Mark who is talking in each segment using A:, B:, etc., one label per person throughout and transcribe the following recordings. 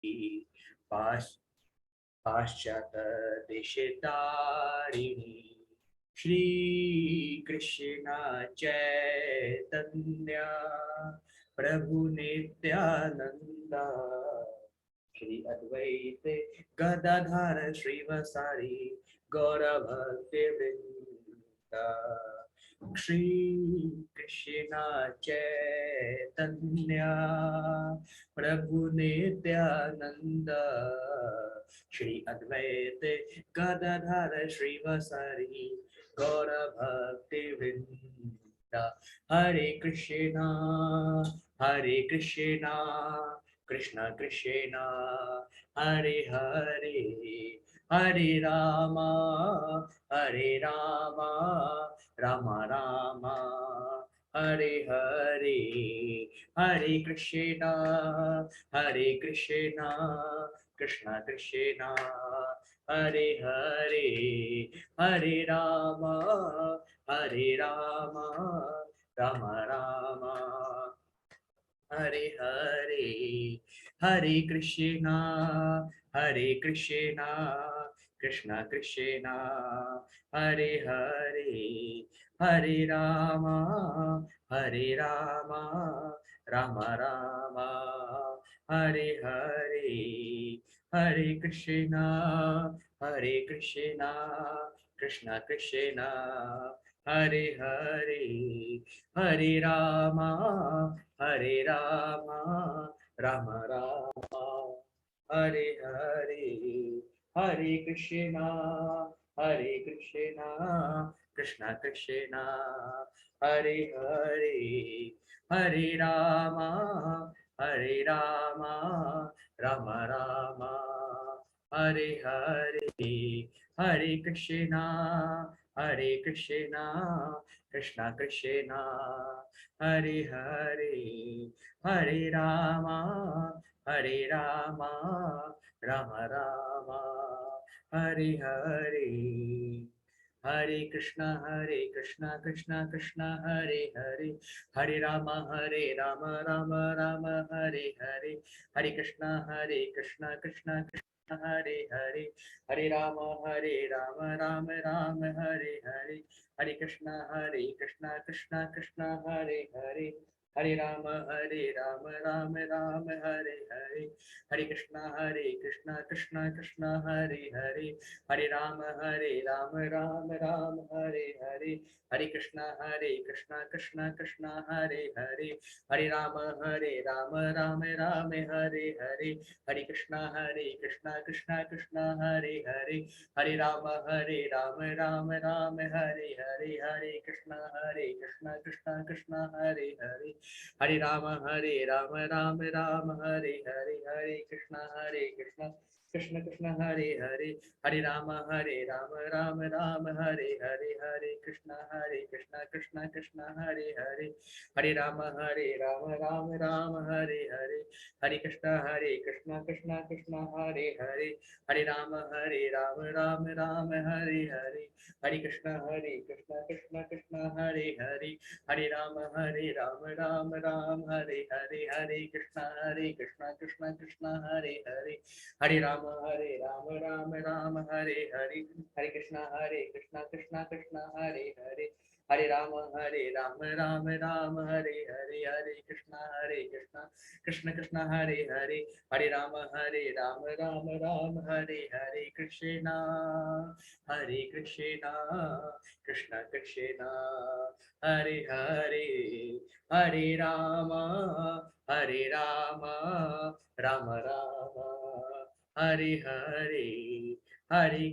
A: पाश पाश्चात देशतारिणी श्री कृष्ण चैतन्य प्रभु नित्यानंद श्री अद्वैत गदाधर श्रीवासादि गौर भक्ति वृंद श्री कृष्ण चैतन्य प्रभु नित्यानंद श्री अद्वैत गदाधर श्रीवासादि गौर भक्ति वृंद हरे कृष्णा कृष्ण कृष्ण हरे हरे हरे राम राम राम हरे हरे हरे कृष्णा कृष्ण कृष्ण हरे हरे हरे राम राम राम हरे हरे हरे कृष्णा कृष्ण कृष्ण हरे हरे हरे राम राम राम हरे हरे हरे कृष्णा कृष्ण कृष्ण हरे हरे हरे राम राम राम हरे हरे हरे कृष्णा कृष्ण कृष्ण हरे हरे हरे राम राम राम हरे हरे हरे कृष्णा कृष्ण कृष्ण हरे हरे हरे राम राम राम हरे हरे हरे कृष्णा कृष्ण कृष्ण हरे हरे हरे राम राम राम हरे हरे हरे कृष्णा कृष्ण कृष्ण हरे हरे हरे राम राम राम हरे हरे हरे कृष्णा कृष्ण कृष्ण हरे हरे हरे राम राम राम हरे हरे हरे कृष्णा कृष्ण कृष्ण हरे हरे हरे राम राम राम हरे हरे हरे कृष्णा कृष्ण कृष्ण हरे हरे हरे राम राम राम हरे हरे हरे कृष्णा कृष्ण कृष्ण हरे हरे हरे राम राम राम हरे हरे हरे कृष्णा कृष्ण कृष्ण हरे हरे हरे राम राम राम हरे हरे हरे कृष्णा कृष्ण कृष्ण हरे हरे हरे राम राम राम हरे हरे हरे कृष्णा कृष्ण कृष्ण हरे हरे हरे राम राम राम हरे हरे हरे कृष्णा कृष्ण कृष्ण हरे हरे हरे राम राम राम हरे हरे हरे कृष्णा कृष्ण कृष्ण हरे हरे हरे राम राम राम हरे हरे हरे कृष्णा कृष्ण कृष्ण हरे हरे हरे राम राम राम हरे हरे हरे कृष्णा कृष्ण कृष्ण हरे हरे हरे राम राम राम हरे हरे हरे कृष्णा कृष्ण कृष्ण हरे हरे हरे राम राम राम हरे हरे कृष्णा कृष्ण कृष्ण हरे हरे हरे राम राम राम हरे हरे हरे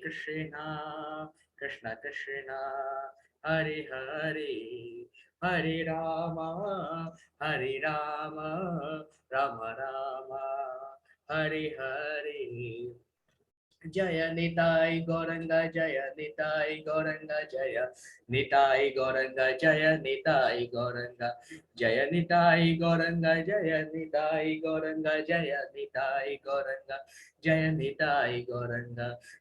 A: कृष्णा कृष्ण कृष्ण हरे हरे हरे राम राम राम हरे हरे जय निताय गौरंग जय निताय गौरंग जय निताय गौरंग जय निताय गौरंग जय निताय गौरंग जय निताय गौरंग जय निताय गौरंग जय निताय गौरंग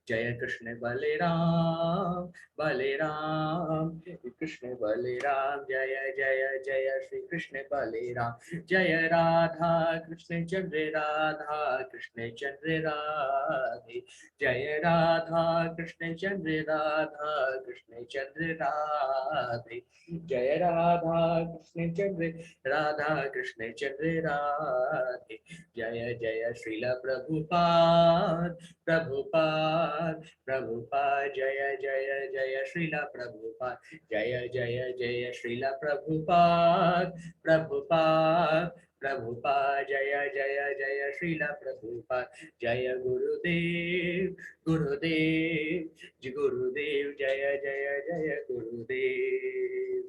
A: जय कृष्ण बलराम बलराम कृष्ण बलराम जय जय जय श्री कृष्ण बलराम जय राधा कृष्ण चंद्र राधा कृष्ण चंद्र राधे जय राधा कृष्ण चंद्र राधा कृष्ण चंद्र राधे जय राधा कृष्ण चंद्र राधा कृष्ण चंद्र राधे जय जय श्रील प्रभुपाद प्रभुपाद प्रभुपाद जय जय जय श्रील प्रभुपाद जय जय जय श्रील प्रभुपाद प्रभुपाद प्रभुपाद जय जय जय श्रील प्रभुपाद जय गुरुदेव गुरुदेव जी गुरुदेव जय जय जय गुरुदेव।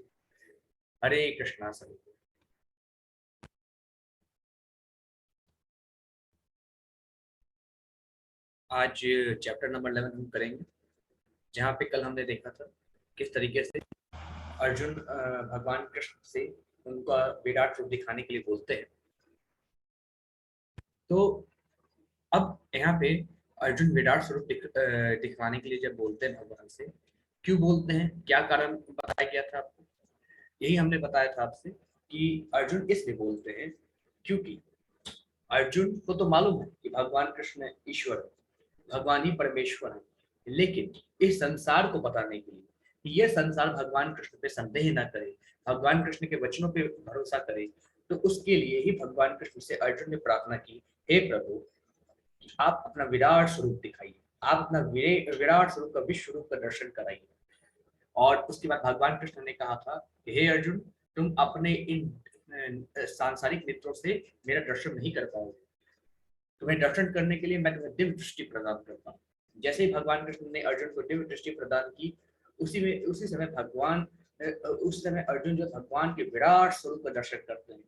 A: हरे कृष्णा सभी। आज चैप्टर नंबर 11 हम करेंगे, जहाँ पे कल हमने देखा था किस तरीके से अर्जुन भगवान कृष्ण से उनका विराट रूप दिखाने के लिए बोलते हैं। तो अब यहाँ पे अर्जुन विराट स्वरूप दिखवाने के लिए जब बोलते हैं भगवान से, क्यों बोलते हैं, क्या कारण बताया गया था आपको, यही हमने बताया था आपसे कि अर्जुन इसलिए बोलते हैं क्योंकि अर्जुन को तो मालूम है कि भगवान कृष्ण ईश्वर है, भगवान ही परमेश्वर है, लेकिन इस संसार को बताने के लिए कि यह संसार भगवान कृष्ण पे संदेह न करे, भगवान कृष्ण के वचनों पे भरोसा करे, तो उसके लिए ही भगवान कृष्ण से अर्जुन ने प्रार्थना की, हे प्रभु आप अपना विराट स्वरूप दिखाइए, आप अपना विराट स्वरूप का विश्व रूप का दर्शन कराइए। और उसके बाद भगवान कृष्ण ने कहा था कि हे अर्जुन तुम अपने इन सांसारिक नेत्रों से मेरा दर्शन नहीं कर पाओगे, तुम्हें दर्शन करने के लिए मैं तुम्हें दिव्य दृष्टि प्रदान करता हूँ। जैसे ही भगवान कृष्ण ने अर्जुन को दिव्य दृष्टि प्रदान की, उसी समय भगवान उस समय अर्जुन जो भगवान के विराट स्वरूप का दर्शन करते हैं,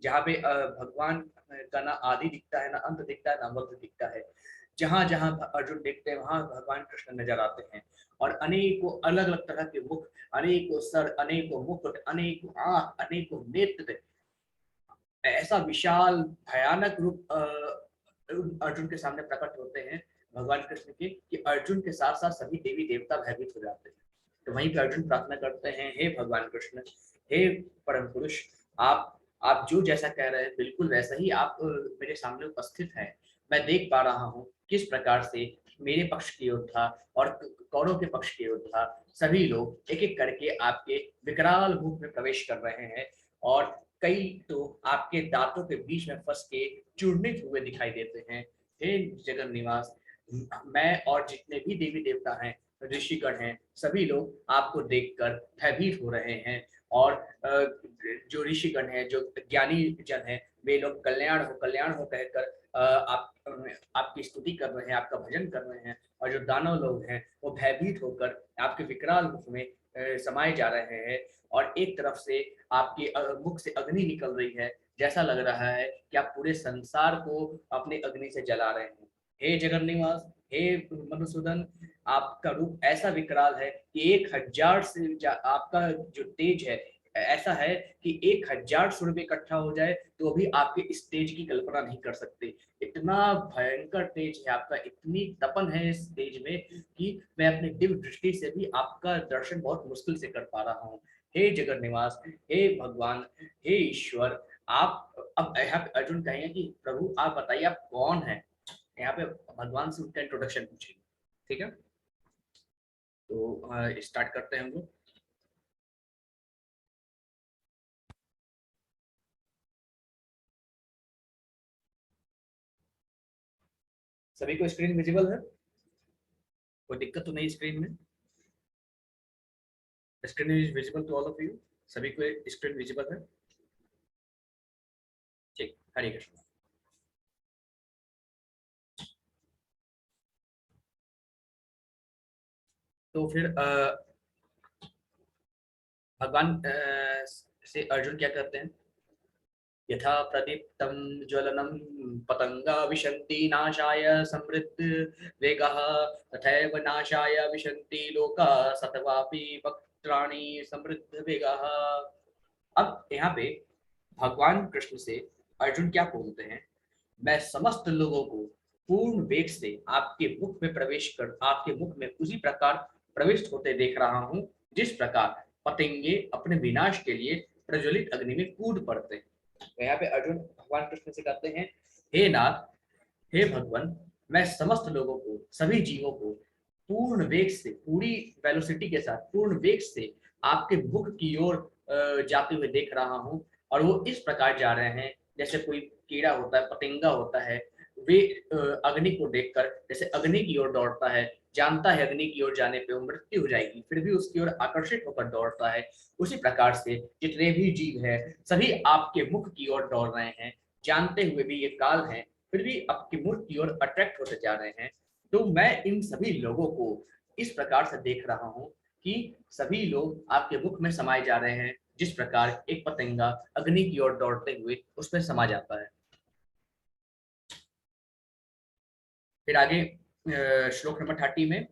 A: जहाँ पे भगवान का ना आदि दिखता है, ना अंत दिखता है, ना मध्य दिखता है। जहां जहां अर्जुन देखते हैं वहां भगवान कृष्ण नजर आते हैं, और अनेकों अलग अलग तरह के मुख, अनेकों सर, अनेकों मुकुट, अनेकों आंख, अनेकों नेत्र, ऐसा विशाल भयानक रूप अर्जुन के सामने प्रकट होते हैं भगवान कृष्ण के, कि अर्जुन के साथ साथ सभी देवी देवता भयभीत हो जाते हैं। तो वहीं पे अर्जुन प्रार्थना करते हैं, हे भगवान कृष्ण, हे परम पुरुष, आप जो जैसा कह रहे हैं बिल्कुल वैसा ही आप मेरे सामने उपस्थित हैं। मैं देख पा रहा हूँ किस प्रकार से मेरे पक्ष के योद्धा और कौरव के पक्ष के योद्धा सभी लोग एक एक करके आपके विकराल मुख में प्रवेश कर रहे हैं, और कई तो आपके दांतों के बीच में फंस के चूर्णित हुए दिखाई देते हैं। हे जगन निवास, मैं और जितने भी देवी देवता हैं, ऋषिगण हैं, सभी लोग आपको देखकर भयभीत हो रहे हैं। और जो ऋषिगण हैं, जो ज्ञानी जन हैं, वे लोग कल्याण हो कहकर आपकी स्तुति कर रहे हैं, आपका भजन कर रहे हैं। और जो दानव लोग हैं वो भयभीत होकर आपके विकराल मुख में समाये जा रहे हैं, और एक तरफ से आपके मुख से अग्नि निकल रही है, जैसा लग रहा है कि आप पूरे संसार को अपने अग्नि से जला रहे हैं। हे जगन निवास, हे मधुसूदन, आपका रूप ऐसा विकराल है कि 1000 से आपका जो तेज है ऐसा है कि 1000 सूर्य इकट्ठा हो जाए तो भी आपके इस तेज की कल्पना नहीं कर सकते। इतना भयंकर तेज है आपका, इतनी तपन है इस तेज में कि मैं अपनी दिव्य दृष्टि से भी आपका दर्शन बहुत मुश्किल से कर पा रहा हूँ। हे जगन निवास, हे भगवान, हे ईश्वर, आप अब यहाँ पे अर्जुन कहेंगे कि प्रभु आप बताइए आप कौन है। यहाँ पे भगवान से उनका इंट्रोडक्शन पूछेंगे, ठीक है। तो स्टार्ट करते हैं हम लोग। सभी को स्क्रीन विजिबल है, कोई दिक्कत तो नहीं स्क्रीन में? Screen is visible to all of you, सभी को स्क्रीन विजिबल है? ठीक, हरे कृष्ण। तो फिर भगवान से अर्जुन क्या करते हैं यथा प्रदीप्तं ज्वलनं पतंगा विशन्ति नाशाय समृद्ध वेगः तथैव नाशाय विशन्ति लोका सत्वापि वक्त्राणि समृद्ध वेगः। अब यहाँ पे भगवान कृष्ण से अर्जुन क्या बोलते हैं, मैं समस्त लोगों को पूर्ण वेग से आपके मुख में प्रवेश कर आपके मुख में उसी प्रकार प्रविष्ट होते देख रहा हूं जिस प्रकार पतंगे अपने विनाश के लिए प्रज्वलित अग्नि में कूद पड़ते हैं। तो यहाँ पे अर्जुन भगवान कृष्ण से कहते हैं, हे नाथ, हे भगवान, मैं समस्त लोगों को, सभी जीवों को पूर्ण वेग से, पूरी वेलोसिटी के साथ पूर्ण वेग से आपके मुख की ओर जाते हुए देख रहा हूं। और वो इस प्रकार जा रहे हैं जैसे कोई कीड़ा होता है, पतंगा होता है, वे अग्नि को देखकर जैसे अग्नि की ओर दौड़ता है, जानता है अग्नि की ओर जाने पे वो मृत्यु हो जाएगी, फिर भी उसकी ओर आकर्षित होकर दौड़ता है। उसी प्रकार से जितने भी जीव है सभी आपके मुख की ओर दौड़ रहे हैं, जानते हुए भी ये काल है, फिर भी आपकी मुख की ओर अट्रैक्ट होते जा रहे हैं। तो मैं इन सभी लोगों को इस प्रकार से देख रहा हूँ कि सभी लोग आपके मुख में समाये जा रहे हैं, जिस प्रकार एक पतंगा अग्नि की ओर दौड़ते हुए उसमें समा जाता है। फिर आगे श्लोक नंबर 30 में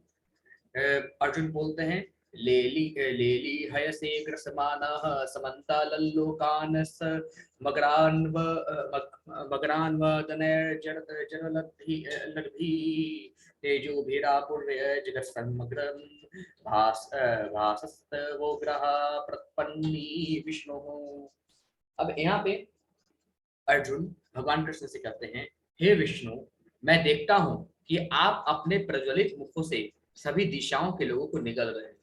A: अर्जुन बोलते हैं, लेली हयसे ग्रसमानः समन्ताल्लोकान् मगरान्वदनैर्जरलद्भिः तेजोभिरापूर्य जगत्समग्रं भासस्तवोग्रः प्रपन्नी विष्णुः। अब यहाँ पे अर्जुन भगवान कृष्ण से कहते हैं, हे विष्णु, मैं देखता हूं कि आप अपने प्रज्वलित मुखों से सभी दिशाओं के लोगों को निगल रहे हैं।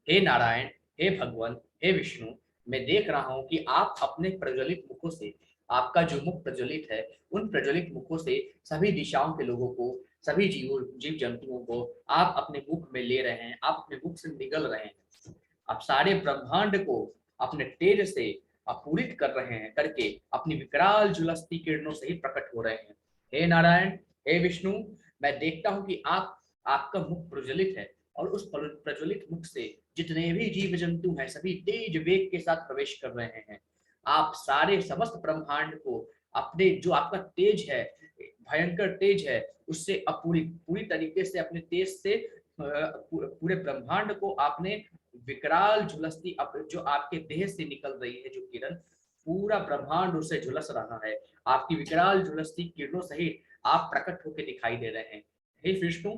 A: हे नारायण, हे भगवान, हे विष्णु, मैं देख रहा हूं कि आप अपने प्रज्वलित मुखों से, आपका जो मुख प्रज्वलित है, उन प्रज्वलित मुखों से सभी दिशाओं के लोगों को, सभी जीव जंतुओं को आप अपने मुख में ले रहे हैं, आप अपने मुख से निगल रहे हैं। आप सारे ब्रह्मांड को अपने तेज से अपूरित कर रहे हैं, करके अपनी विकराल झुलसती किरणों से ही प्रकट हो रहे हैं। हे नारायण, हे विष्णु, मैं देखता हूं कि आपका मुख प्रज्वलित है और उस प्रज्वलित मुख से जितने भी जीव जंतु हैं सभी तेज वेग के साथ प्रवेश कर रहे हैं। आप सारे समस्त ब्रह्मांड को अपने जो आपका तेज है, भयंकर तेज है, उससे पूरी तरीके से अपने तेज से पूरे ब्रह्मांड को आपने विकराल झुलसती जो आपके देह से निकल रही है जो किरण, पूरा ब्रह्मांड उससे झुलस रहा है। आपकी विकराल झुलसती किरणों सहित आप प्रकट होकर दिखाई दे रहे हैं। हे विष्णु,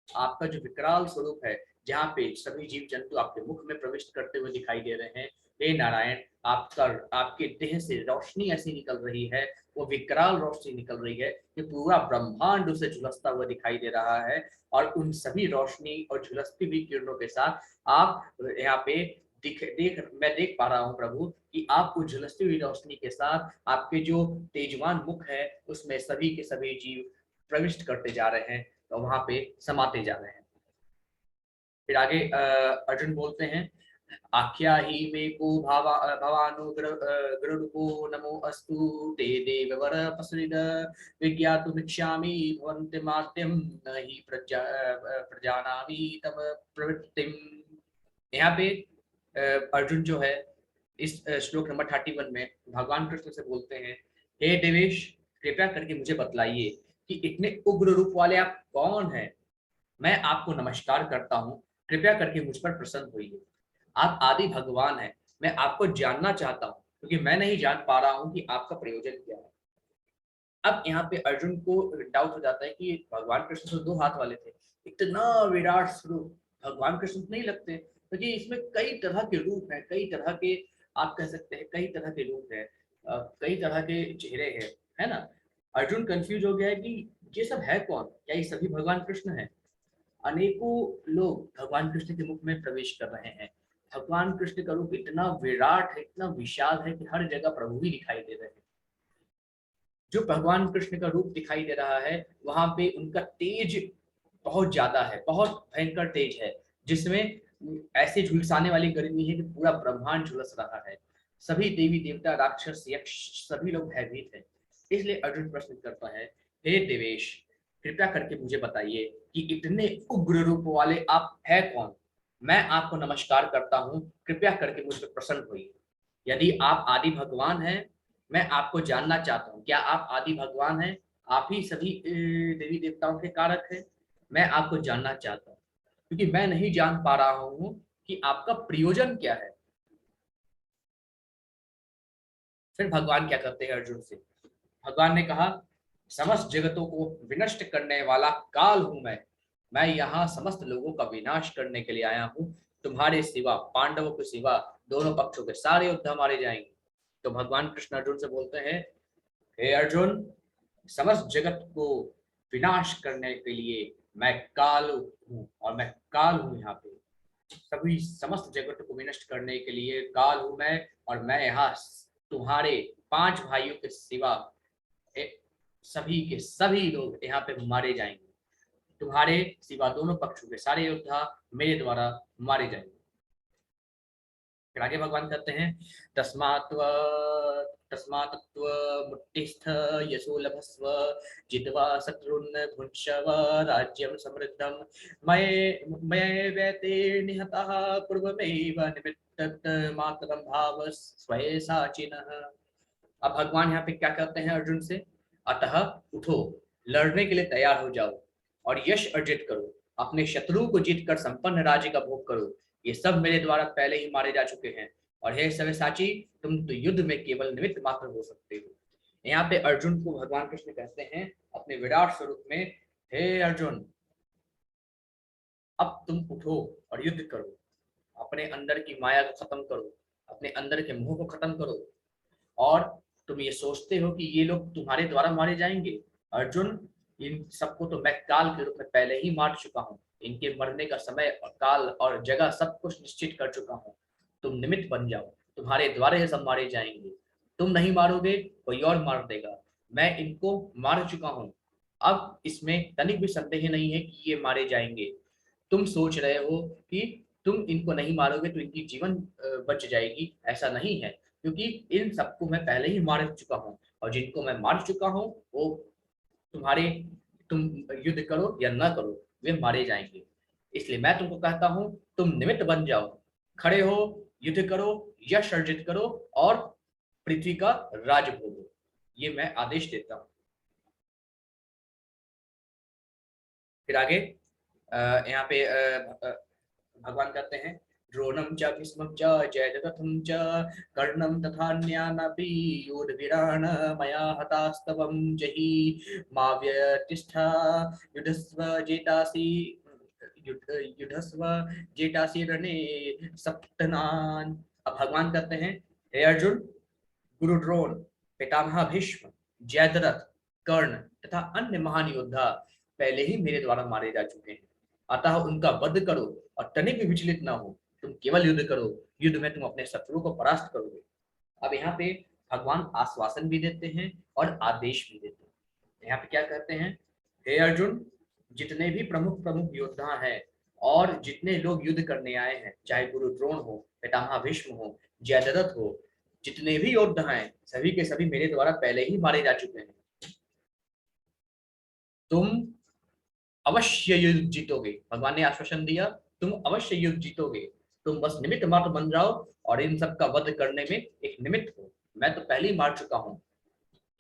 A: आपका जो विकराल स्वरूप है, जहाँ पे सभी जीव जंतु आपके मुख में प्रविष्ट करते हुए दिखाई दे रहे हैं, हे नारायण, आपके देह से रोशनी ऐसी निकल रही है, वो विकराल रोशनी निकल रही है कि पूरा ब्रह्मांड उसे झुलसता हुआ दिखाई दे रहा है। और उन सभी रोशनी और झुलसती हुई किरणों के साथ आप यहाँ पे मैं देख पा रहा हूँ प्रभु कि आप उस झुलसती हुई रोशनी के साथ आपके जो तेजवान मुख है उसमें सभी के सभी जीव प्रविष्ट करते जा रहे हैं, तो वहां पे समाते जा रहे हैं। फिर आगे अर्जुन बोलते हैं, आख्या ही मे को भवानो गरुडको नमो अस्तु ते देववर प्रसृद विज्ञातुमिच्छामि भवन्ति मात्यं न हि प्रजानामि तव प्रवृत्तिम। यहाँ पे अर्जुन जो है इस श्लोक नंबर 31 में भगवान कृष्ण से बोलते हैं, हे देवेश, कृपया करके मुझे बतलाइए कि इतने उग्र रूप वाले आप कौन हैं। मैं आपको नमस्कार करता हूँ, कृपया करके मुझ पर प्रसन्न होइए। आप आदि भगवान हैं, मैं आपको जानना चाहता हूँ क्योंकि मैं नहीं जान पा रहा हूँ कि आपका प्रयोजन क्या है। अब यहाँ पे अर्जुन को डाउट हो जाता है कि भगवान कृष्ण तो 2 हाथ वाले थे, इतना विराट स्वरूप भगवान कृष्ण नहीं लगते, क्योंकि इसमें कई तरह के रूप हैं, कई तरह के, आप कह सकते हैं कई तरह के रूप हैं, कई तरह के चेहरे हैं, है ना। अर्जुन कंफ्यूज हो गया है कि ये सब है कौन, क्या ये सभी भगवान कृष्ण है। अनेकों लोग भगवान कृष्ण के मुख में प्रवेश कर रहे हैं। भगवान कृष्ण का रूप इतना विराट है, इतना विशाल है कि हर जगह प्रभु ही दिखाई दे रहे हैं। जो भगवान कृष्ण का रूप दिखाई दे रहा है वहां पे उनका तेज बहुत ज्यादा है, बहुत भयंकर तेज है, जिसमें ऐसे झुलसाने वाली गर्मी है कि पूरा ब्रह्मांड झुलस रहा है। सभी देवी देवता, राक्षस, यक्ष सभी लोग भयभीत हैं। इसलिए अर्जुन प्रश्न करता है, हे देवेश, कृपया करके मुझे बताइए कि इतने उग्र रूप वाले आप है कौन। मैं आपको नमस्कार करता हूँ, कृपया करके मुझ पर प्रसन्न होइए। यदि आप आदि भगवान हैं मैं आपको जानना चाहता हूँ, क्या आप आदि भगवान हैं? आप ही सभी देवी देवताओं के कारक हैं। मैं आपको जानना चाहता हूँ क्योंकि मैं नहीं जान पा रहा हूँ कि आपका प्रयोजन क्या है। फिर भगवान क्या करते हैं अर्जुन से? भगवान ने कहा, समस्त जगतों को विनष्ट करने वाला काल हूं मैं यहाँ समस्त लोगों का विनाश करने के लिए आया हूँ। तुम्हारे सिवा, पांडवों के सिवा दोनों पक्षों के सारे योद्धा मारे जाएंगे। तो भगवान कृष्ण अर्जुन से बोलते हैं, हे अर्जुन, समस्त जगत को विनाश करने के लिए मैं काल हूँ, और मैं काल हूँ यहाँ पे। सभी समस्त जगत को विनष्ट करने के लिए काल हूं मैं, और मैं यहाँ तुम्हारे 5 भाइयों के सिवा सभी के सभी लोग यहाँ पे मारे जाएंगे। तुम्हारे सिवा दोनों पक्षों के सारे योद्धा मेरे द्वारा मारे जाएंगे। फिर आगे भगवान कहते हैं, तस्मात् तस्मात्त्व मुट्टिस्थ यशो लभस्व जित्वा शत्रुन् भुङ्क्ष्व राज्यं समृद्धं मये मये वैते निहताः पूर्वमेव निमित्तत् मातरं भाव स्वये साचिनः। अब भगवान यहाँ पे क्या कहते हैं अर्जुन से? अतः उठो, लड़ने के लिए तैयार हो जाओ और यश अर्जित करो, अपने शत्रु को जीतकर संपन्न राज्य का भोग करो। ये सब मेरे द्वारा पहले ही मारे जा चुके हैं, और हे सव्यसाची, तुम तो युद्ध में केवल निमित्त मात्र हो सकते हो। यहाँ पे अर्जुन को भगवान कृष्ण कहते हैं अपने विराट स्वरूप में, हे अर्जुन, अब तुम उठो और युद्ध करो, अपने अंदर की माया को खत्म करो, अपने अंदर के मोह को खत्म करो। और तुम ये सोचते हो कि ये लोग तुम्हारे द्वारा मारे जाएंगे? अर्जुन, इन सबको तो मैं काल के रूप में पहले ही मार चुका हूँ। इनके मरने का समय और काल और जगह सब कुछ निश्चित कर चुका हूँ। तुम निमित्त बन जाओ, तुम्हारे द्वारा ये सब मारे जाएंगे। तुम नहीं मारोगे, कोई और मार देगा। मैं इनको मार चुका हूँ। अब इसमें तनिक भी संदेह नहीं है कि ये मारे जाएंगे। तुम सोच रहे हो कि तुम इनको नहीं मारोगे तो इनकी जीवन बच जाएगी। ऐसा नहीं है, क्योंकि इन सबको मैं पहले ही मार चुका हूँ, और जिनको मैं मार चुका हूँ वो तुम्हारे, तुम युद्ध करो या ना करो, वे मारे जाएंगे। इसलिए मैं तुमको कहता हूँ, तुम निमित्त बन जाओ, खड़े हो, युद्ध करो, यश अर्जित करो, और पृथ्वी का राज भोगो। ये मैं आदेश देता हूँ। फिर आगे यहाँ पे भगवान कहते हैं, द्रोणं च भीष्मं च जयद्रथं च कर्णं तथान्यानपि योधवीरान् मया हतास्तवं जहि मा व्यतिष्ठा युधस्व जेतासि युधस्व जेतासि रणे सप्तनान्। अब भगवान कहते हैं, हे अर्जुन, गुरु द्रोण, पितामह भीष्म, जयद्रथ, कर्ण तथा अन्य महान योद्धा पहले ही मेरे द्वारा मारे जा चुके हैं। अतः उनका वध करो और तनिक भी विचलित ना हो। तुम केवल युद्ध करो, युद्ध में तुम अपने शत्रु को परास्त करोगे। अब यहाँ पे भगवान आश्वासन भी देते हैं और आदेश भी देते हैं। यहाँ पे क्या कहते हैं, हे अर्जुन, जितने भी प्रमुख प्रमुख योद्धा हैं और जितने लोग युद्ध करने आए हैं, चाहे गुरु द्रोण हो, पितामह भीष्म हो, जयद्रथ हो, जितने भी योद्धा हैं सभी के सभी मेरे द्वारा पहले ही मारे जा चुके हैं। तुम अवश्य युद्ध जीतोगे। भगवान ने आश्वासन दिया, तुम अवश्य युद्ध जीतोगे। तुम बस निमित्त मात्र बन जाओ और इन सब का वध करने में एक निमित्त हो। मैं तो पहले ही मार चुका हूँ,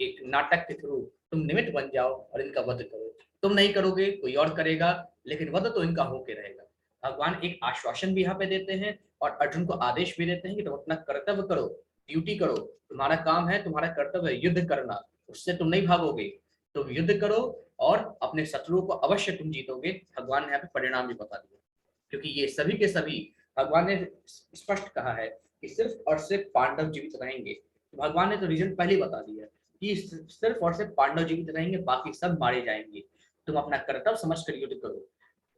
A: एक नाटक के थ्रू तुम निमित्त बन जाओ और इनका वध करो। तुम नहीं करोगे, कोई और करेगा, लेकिन वध तो इनका होके रहेगा। भगवान एक आश्वासन भी यहाँ पे देते हैं और अर्जुन को आदेश भी देते हैं कि तुम अपना कर्तव्य करो, ड्यूटी करो। तुम्हारा काम है, तुम्हारा कर्तव्य है युद्ध करना, उससे तुम नहीं भागोगे। तुम युद्ध करो और अपने शत्रुओं को अवश्य तुम जीतोगे। भगवान ने यहाँ पे परिणाम भी बता दिया, क्योंकि ये सभी के सभी, भगवान ने स्पष्ट कहा है कि सिर्फ और सिर्फ पांडव जीवित रहेंगे। तो भगवान ने तो रीजन पहले ही बता दिया कि सिर्फ और सिर्फ पांडव जीवित रहेंगे, बाकी सब मारे जाएंगे। तुम अपना कर्तव्य समझकर युद्ध करो।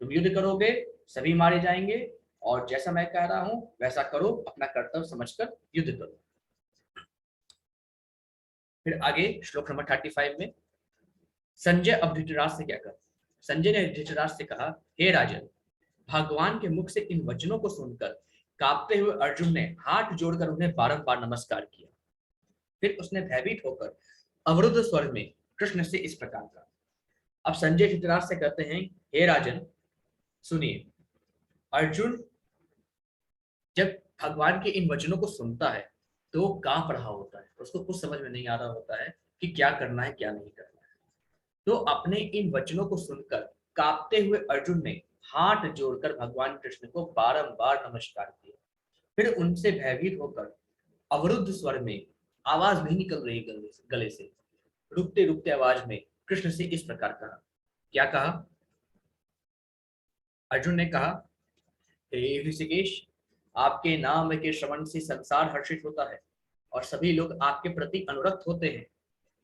A: तुम युद्ध करोगे, सभी मारे जाएंगे, और जैसा मैं कह रहा हूं वैसा करो, अपना कर्तव्य समझकर युद्ध करो। फिर आगे श्लोक नंबर 35 में संजय अब धृतराष्ट्र से क्या कर, संजय ने धृतराष्ट्र से कहा, हे राजन, भगवान के मुख से इन वचनों को सुनकर कांपते हुए अर्जुन ने हाथ जोड़कर उन्हें बारंबार नमस्कार किया। फिर उसने भयभीत होकर अवरुद्ध स्वर में कृष्ण से इस प्रकार कहा। अब संजय धृतराष्ट्र से कहते हैं, हे राजन सुनिए, अर्जुन जब भगवान के इन वचनों को सुनता है तो कांप रहा होता है, उसको कुछ समझ में नहीं आ रहा होता है कि क्या करना है क्या नहीं करना है। तो अपने इन वचनों को सुनकर कांपते हुए अर्जुन ने हाथ जोड़कर भगवान कृष्ण को बारंबार नमस्कार किया। फिर उनसे भयभीत होकर अवरुद्ध स्वर में, आवाज नहीं निकल रही गले से, रुकते रुकते आवाज में कृष्ण से इस प्रकार कहा। क्या कहा? अर्जुन ने कहा, हे ऋषिकेश, आपके नाम के श्रवण से संसार हर्षित होता है और सभी लोग आपके प्रति अनुरक्त होते हैं।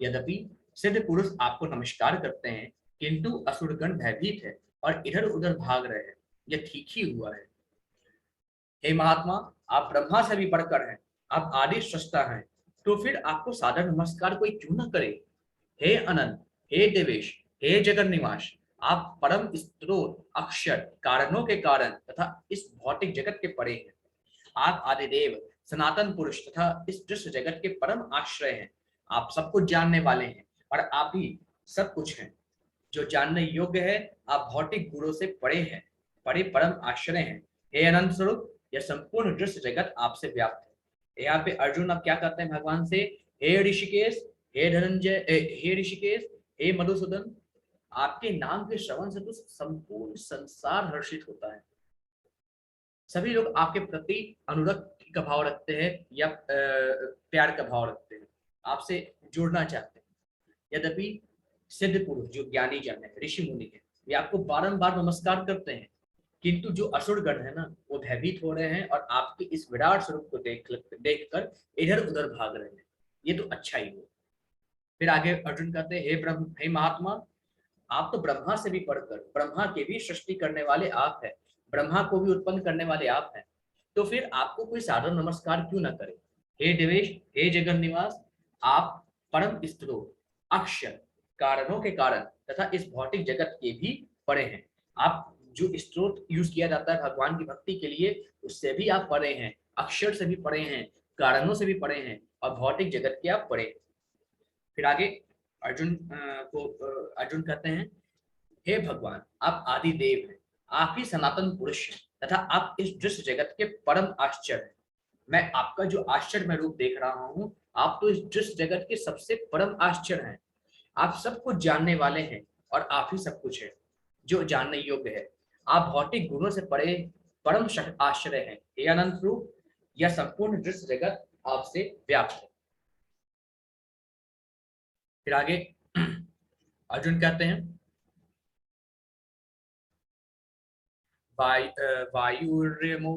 A: यद्यपि सिद्ध पुरुष आपको नमस्कार करते हैं, किंतु असुरगण भयभीत है और इधर उधर भाग रहे हैं। यह ठीक ही हुआ है। हे महात्मा, आप ब्रह्मा से भी बढ़कर हैं, आप आदि सृष्टा हैं, तो फिर आपको सादर नमस्कार कोई क्यों न करे। हे अनंत, हे देवेश, हे जगन निवास, आप परम स्रोत, अक्षर, कारणों के कारण तथा इस भौतिक जगत के परे हैं। आप आदिदेव, सनातन पुरुष तथा इस दृश्य जगत के परम आश्रय हैं। आप सब कुछ जानने वाले हैं और आप ही सब कुछ हैं। जो जानने योग्य है, आप भौतिक गुणों से परे हैं, परे परम आश्रय हैं। हे अनंत स्वरूप, यह संपूर्ण दृश्य जगत आपसे व्याप्त है। यहाँ पे अर्जुन अब क्या कहते हैं भगवान से, हे ऋषिकेश, हे धनंजय, हे ऋषिकेश, हे मधुसूदन, आपके नाम के श्रवण से तो संपूर्ण संसार हर्षित होता है। सभी लोग आपके प्रति अनुरक्त का भाव रखते हैं या प्यार का भाव रखते हैं, आपसे जुड़ना चाहते हैं। यद्यपि सिद्ध पुरुष जो ज्ञानी जन है, ऋषि मुनि है, वे आपको बारंबार नमस्कार करते हैं, किंतु जो असुरगण है ना, वो भयभीत हो रहे हैं और आपके इस विराट स्वरूप को देखकर इधर उधर भाग रहे हैं। ये तो अच्छा ही हो। फिर आगे अर्जुन कहते हैं, हे ब्रह्म, हे महात्मा, आप तो ब्रह्मा से भी बढ़कर, ब्रह्मा के भी सृष्टि करने वाले आप हैं, ब्रह्मा को भी उत्पन्न करने वाले आप हैं, तो फिर आपको कोई साधारण नमस्कार क्यों ना करे। हे देवेश, हे जगन निवास, आप परम स्रोत, अक्षर, कारणों के कारण तथा इस भौतिक जगत के भी परे हैं। आप जो स्रोत यूज किया जाता है भगवान की भक्ति के लिए, उससे भी आप परे हैं, अक्षर से भी परे हैं, कारणों से भी परे हैं और भौतिक जगत के आप परे हैं। फिर आगे अर्जुन कहते हैं, हे भगवान, आप आदि देव हैं, आप ही सनातन पुरुष हैं तथा आप इस दृश्य जगत के परम आश्चर्य हैं। मैं आपका जो आश्चर्य रूप देख रहा हूँ, आप तो इस दृश्य जगत के सबसे परम आश्चर्य हैं। आप सब कुछ जानने वाले हैं और आप ही सब कुछ है जो जानने योग्य है। आप भौतिक गुणों से परे परम आश्चर्य हैं। हे अनंत रूप, यह संपूर्ण दृश्य जगत आपसे व्याप्त है। फिर आगे अर्जुन कहते हैं, वायुर्यमो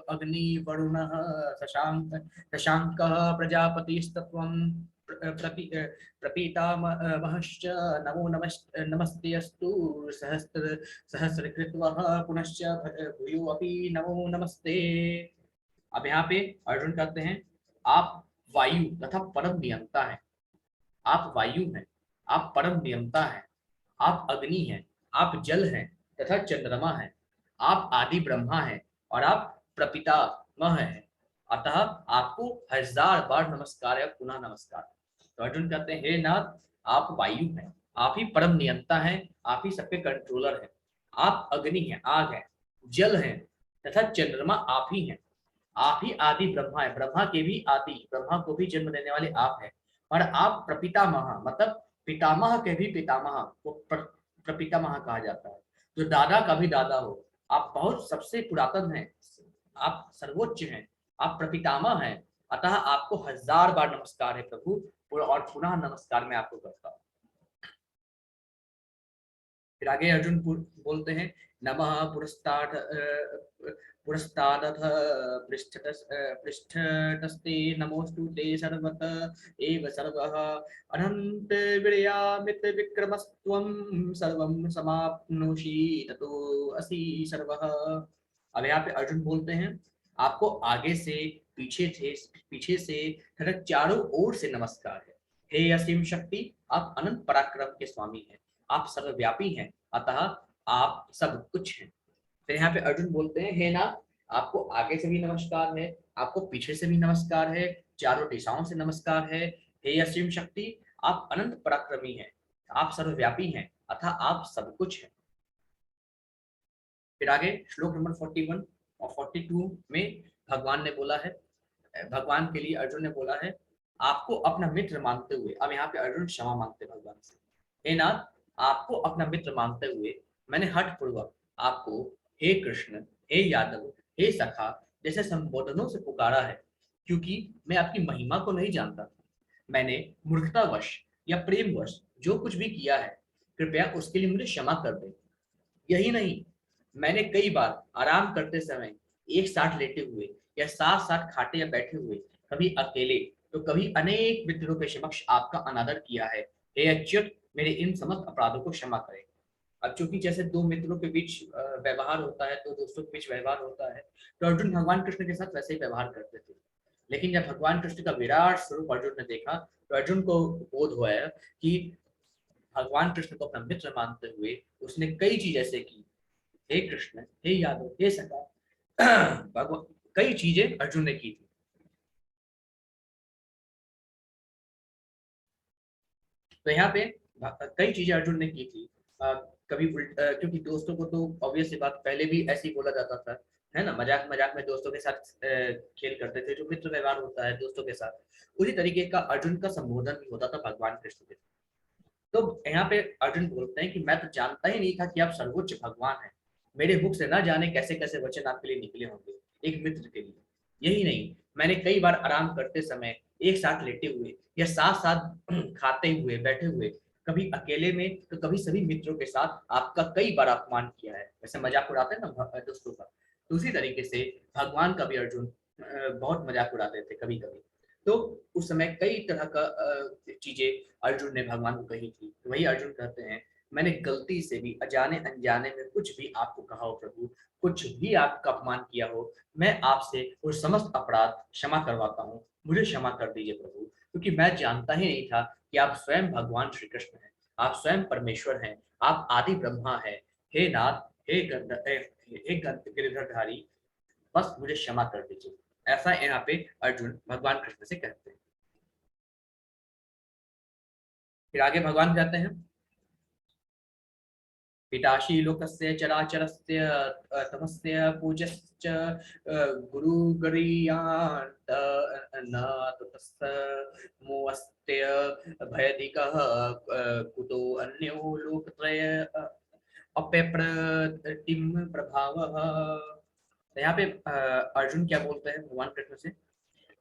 A: अग्नि वरुणः शशांक शशांकः प्रजापतिस्तत्त्वं प्रपीतामहश्च नमो नमस्तेऽस्तु सहस्रकृत्वः पुनश्च भूयो अपि नमो नमस्ते। अब यहाँ पे अर्जुन कहते हैं, आप वायु तथा परम नियंता है। आप वायु हैं, आप परम नियंता हैं, आप अग्नि हैं, आप जल हैं तथा चंद्रमा हैं, आप आदि ब्रह्मा हैं और आप प्रपितामह हैं। अतः आपको हजार बार नमस्कार या पुनः नमस्कार। तो अर्जुन कहते हैं, हे नाथ, आप वायु हैं, आप ही परम नियंता हैं, आप ही सबके कंट्रोलर हैं, आप अग्नि हैं, आग है, जल हैं तथा चंद्रमा आप ही हैं, आप ही आदि ब्रह्मा है, ब्रह्मा के भी आदि, ब्रह्मा को भी जन्म देने वाले आप हैं, और आप प्रपितामह, मतलब पितामह के भी पितामह को प्रपितामह कहा जाता है, जो दादा का भी दादा हो। आप बहुत सबसे पुरातन हैं, आप सर्वोच्च हैं, आप प्रपितामह हैं। अतः आपको हजार बार नमस्कार है प्रभु, और पुनः नमस्कार मैं आपको करता हूँ। फिर आगे अर्जुन बोलते हैं, नमः पुरस्तादथ पृष्ठतस्ते नमोस्तु ते सर्वत एव सर्वः अनंत विरयामित विक्रमस्त्वं सर्वं समाप्नोषि ततो असि सर्वः। अब यहाँ पे अर्जुन बोलते हैं, आपको आगे से, पीछे से तथा चारों ओर से नमस्कार है। हे असीम शक्ति, आप अनंत पराक्रम के स्वामी हैं, आप सर्वव्यापी हैं, अतः आप सब कुछ हैं। फिर यहाँ पे अर्जुन बोलते हैं, हे नाथ, आपको आगे से भी नमस्कार है, आपको पीछे से भी नमस्कार है, चारों दिशाओं से नमस्कार है। हे असीम शक्ति, आप अनंत पराक्रमी हैं, आप सर्वव्यापी हैं, अतः आप सब कुछ हैं। फिर आगे श्लोक नंबर 41 और 42 में भगवान ने बोला है, भगवान के लिए अर्जुन ने बोला है आपको अपना मित्र मानते हुए, अब यहाँ पे अर्जुन क्षमा मांगते भगवान से, हे नाथ आपको अपना मित्र मानते हुए मैंने हठ पूर्वक आपको हे कृष्ण, हे यादव, हे सखा जैसे संबोधनों से पुकारा है, क्योंकि मैं आपकी महिमा को नहीं जानता। मैंने मूर्खतावश या प्रेमवश जो कुछ भी किया है, कृपया उसके लिए मुझे क्षमा कर दे। यही नहीं, मैंने कई बार आराम करते समय एक साथ लेटे हुए या साथ साथ खाते या बैठे हुए, कभी अकेले तो कभी अनेक मित्रों के समक्ष आपका अनादर किया है। हे अच्युत, मेरे इन समस्त अपराधों को क्षमा करें। अब चूंकि जैसे दो मित्रों के बीच व्यवहार होता है, दो दोस्तों के बीच व्यवहार होता है, तो अर्जुन भगवान कृष्ण के साथ वैसे ही व्यवहार करते थे। लेकिन जब भगवान कृष्ण का विराट स्वरूप अर्जुन ने देखा, तो अर्जुन को बोध हुआ है कि भगवान कृष्ण को अपना मित्र मानते हुए उसने कई चीज ऐसे की। हे कृष्ण, हे यादव, हे सखा, भगवान कई चीजें अर्जुन ने की थी। तो यहाँ पे कई चीजें अर्जुन ने की थी। कभी क्योंकि दोस्तों को तो ऑब्वियस सी बात पहले भी ऐसे ही बोला जाता था, है ना, मजाक मजाक में दोस्तों के साथ खेल करते थे, जो मित्र व्यवहार होता है दोस्तों के साथ, उसी तरीके का अर्जुन का संबोधन भी होता था भगवान कृष्ण के। तो यहाँ पे अर्जुन बोलते हैं कि मैं तो जानता ही नहीं था कि आप सर्वोच्च भगवान हैं। मेरे मुख से ना जाने कैसे कैसे वचन आपके लिए निकले होंगे एक मित्र के लिए। यही नहीं, मैंने कई बार आराम करते समय एक साथ लेटे हुए या साथ साथ खाते हुए बैठे हुए, कभी अकेले में तो कभी सभी मित्रों के साथ आपका कई बार अपमान किया है। वैसे मजाक उड़ाते हैं ना दोस्तों का, तो उसी तरीके से भगवान का भी अर्जुन बहुत मजाक उड़ाते थे कभी कभी। तो उस समय कई तरह का चीजें अर्जुन ने भगवान को कही थी। तो वही अर्जुन कहते हैं, मैंने गलती से भी अजाने अनजाने में कुछ भी आपको कहा हो प्रभु, कुछ भी आपका अपमान किया हो, मैं आपसे वो समस्त अपराध क्षमा करवाता हूँ। मुझे क्षमा कर दीजिए प्रभु, क्योंकि मैं जानता ही नहीं था कि आप स्वयं भगवान श्री कृष्ण हैं, आप स्वयं परमेश्वर हैं, आप आदि ब्रह्मा हैं। हे नाथ, हे गिरधरधारी, बस मुझे क्षमा कर दीजिए। ऐसा यहाँ पे अर्जुन भगवान कृष्ण से कहते हैं। फिर आगे भगवान कहते हैं, पिताशी लोकस्य चराचरस्य तमस्य पूज्यश्च गुरुगरीयान् न ततस्त मोऽस्त्य भयधिकः कुतो अन्यो लोकत्रय अप्यप्रतिम प्रभावः। तो यहाँ पे अर्जुन क्या बोलते हैं भगवान कृष्ण से,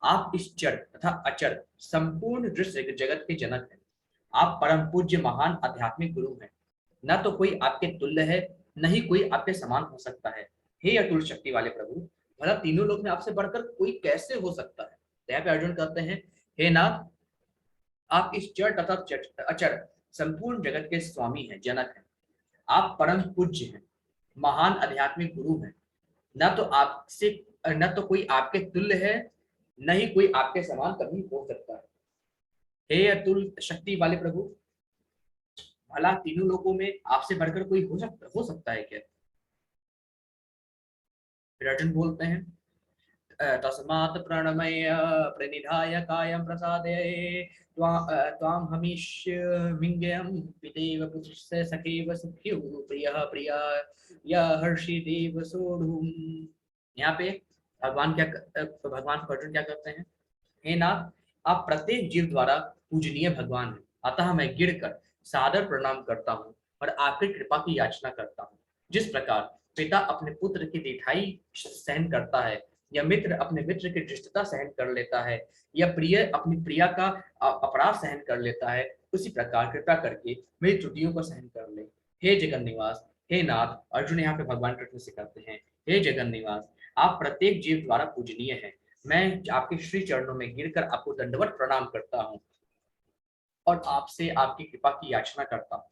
A: आप इस जड़ तथा अचर संपूर्ण दृश्य जगत के जनक हैं। आप परम पूज्य महान आध्यात्मिक गुरु हैं। न तो कोई आपके तुल्य है, न ही कोई आपके समान हो सकता है। हे अतुल शक्ति वाले प्रभु, भला तीनों लोग में आपसे बढ़कर कोई कैसे हो सकता है। तो यहाँ पे अर्जुन कहते हैं, हे नाथ, आप इस जड़ तथा अचर संपूर्ण जगत के स्वामी हैं, जनक हैं। आप परम पूज्य हैं, महान आध्यात्मिक गुरु हैं। न तो आपसे न तो कोई आपके तुल्य है, न ही कोई आपके समान कभी हो सकता है। हे अतुल शक्ति वाले प्रभु, भला तीनों लोगों में आपसे बढ़कर कोई हो सकता है क्या। फिर अर्जुन बोलते हैं, तस्मात् प्रणमय प्रणिधाय कायं प्रसादये त्वां हमीष्यमिङ्गयं पितेव पुत्रस्य सखेव सख्युः प्रियः प्रिया या हर्षिदेव सोढुम्। यहाँ पे भगवान को अर्जुन क्या करते हैं, हे नाथ, आप प्रत्येक जीव द्वारा पूजनीय भगवान हैं, अतः मैं गिर कर सादर प्रणाम करता हूँ और आपकी कृपा की याचना करता हूँ। जिस प्रकार पिता अपने पुत्र की दिठाई सहन करता है, या मित्र अपने मित्र की धृष्टता सहन कर लेता है, या प्रिय अपनी प्रिया का अपराध सहन कर लेता है, उसी प्रकार कृपा करके मेरी त्रुटियों को सहन कर ले। हे जगन निवास, हे नाथ, अर्जुन यहाँ पे भगवान कृष्ण से कहते हैं, हे जगन निवास, आप प्रत्येक जीव द्वारा पूजनीय हैं। मैं आपके श्री चरणों में गिरकर आपको दंडवत प्रणाम करता हूँ और आपसे आपकी कृपा की याचना करता हूँ।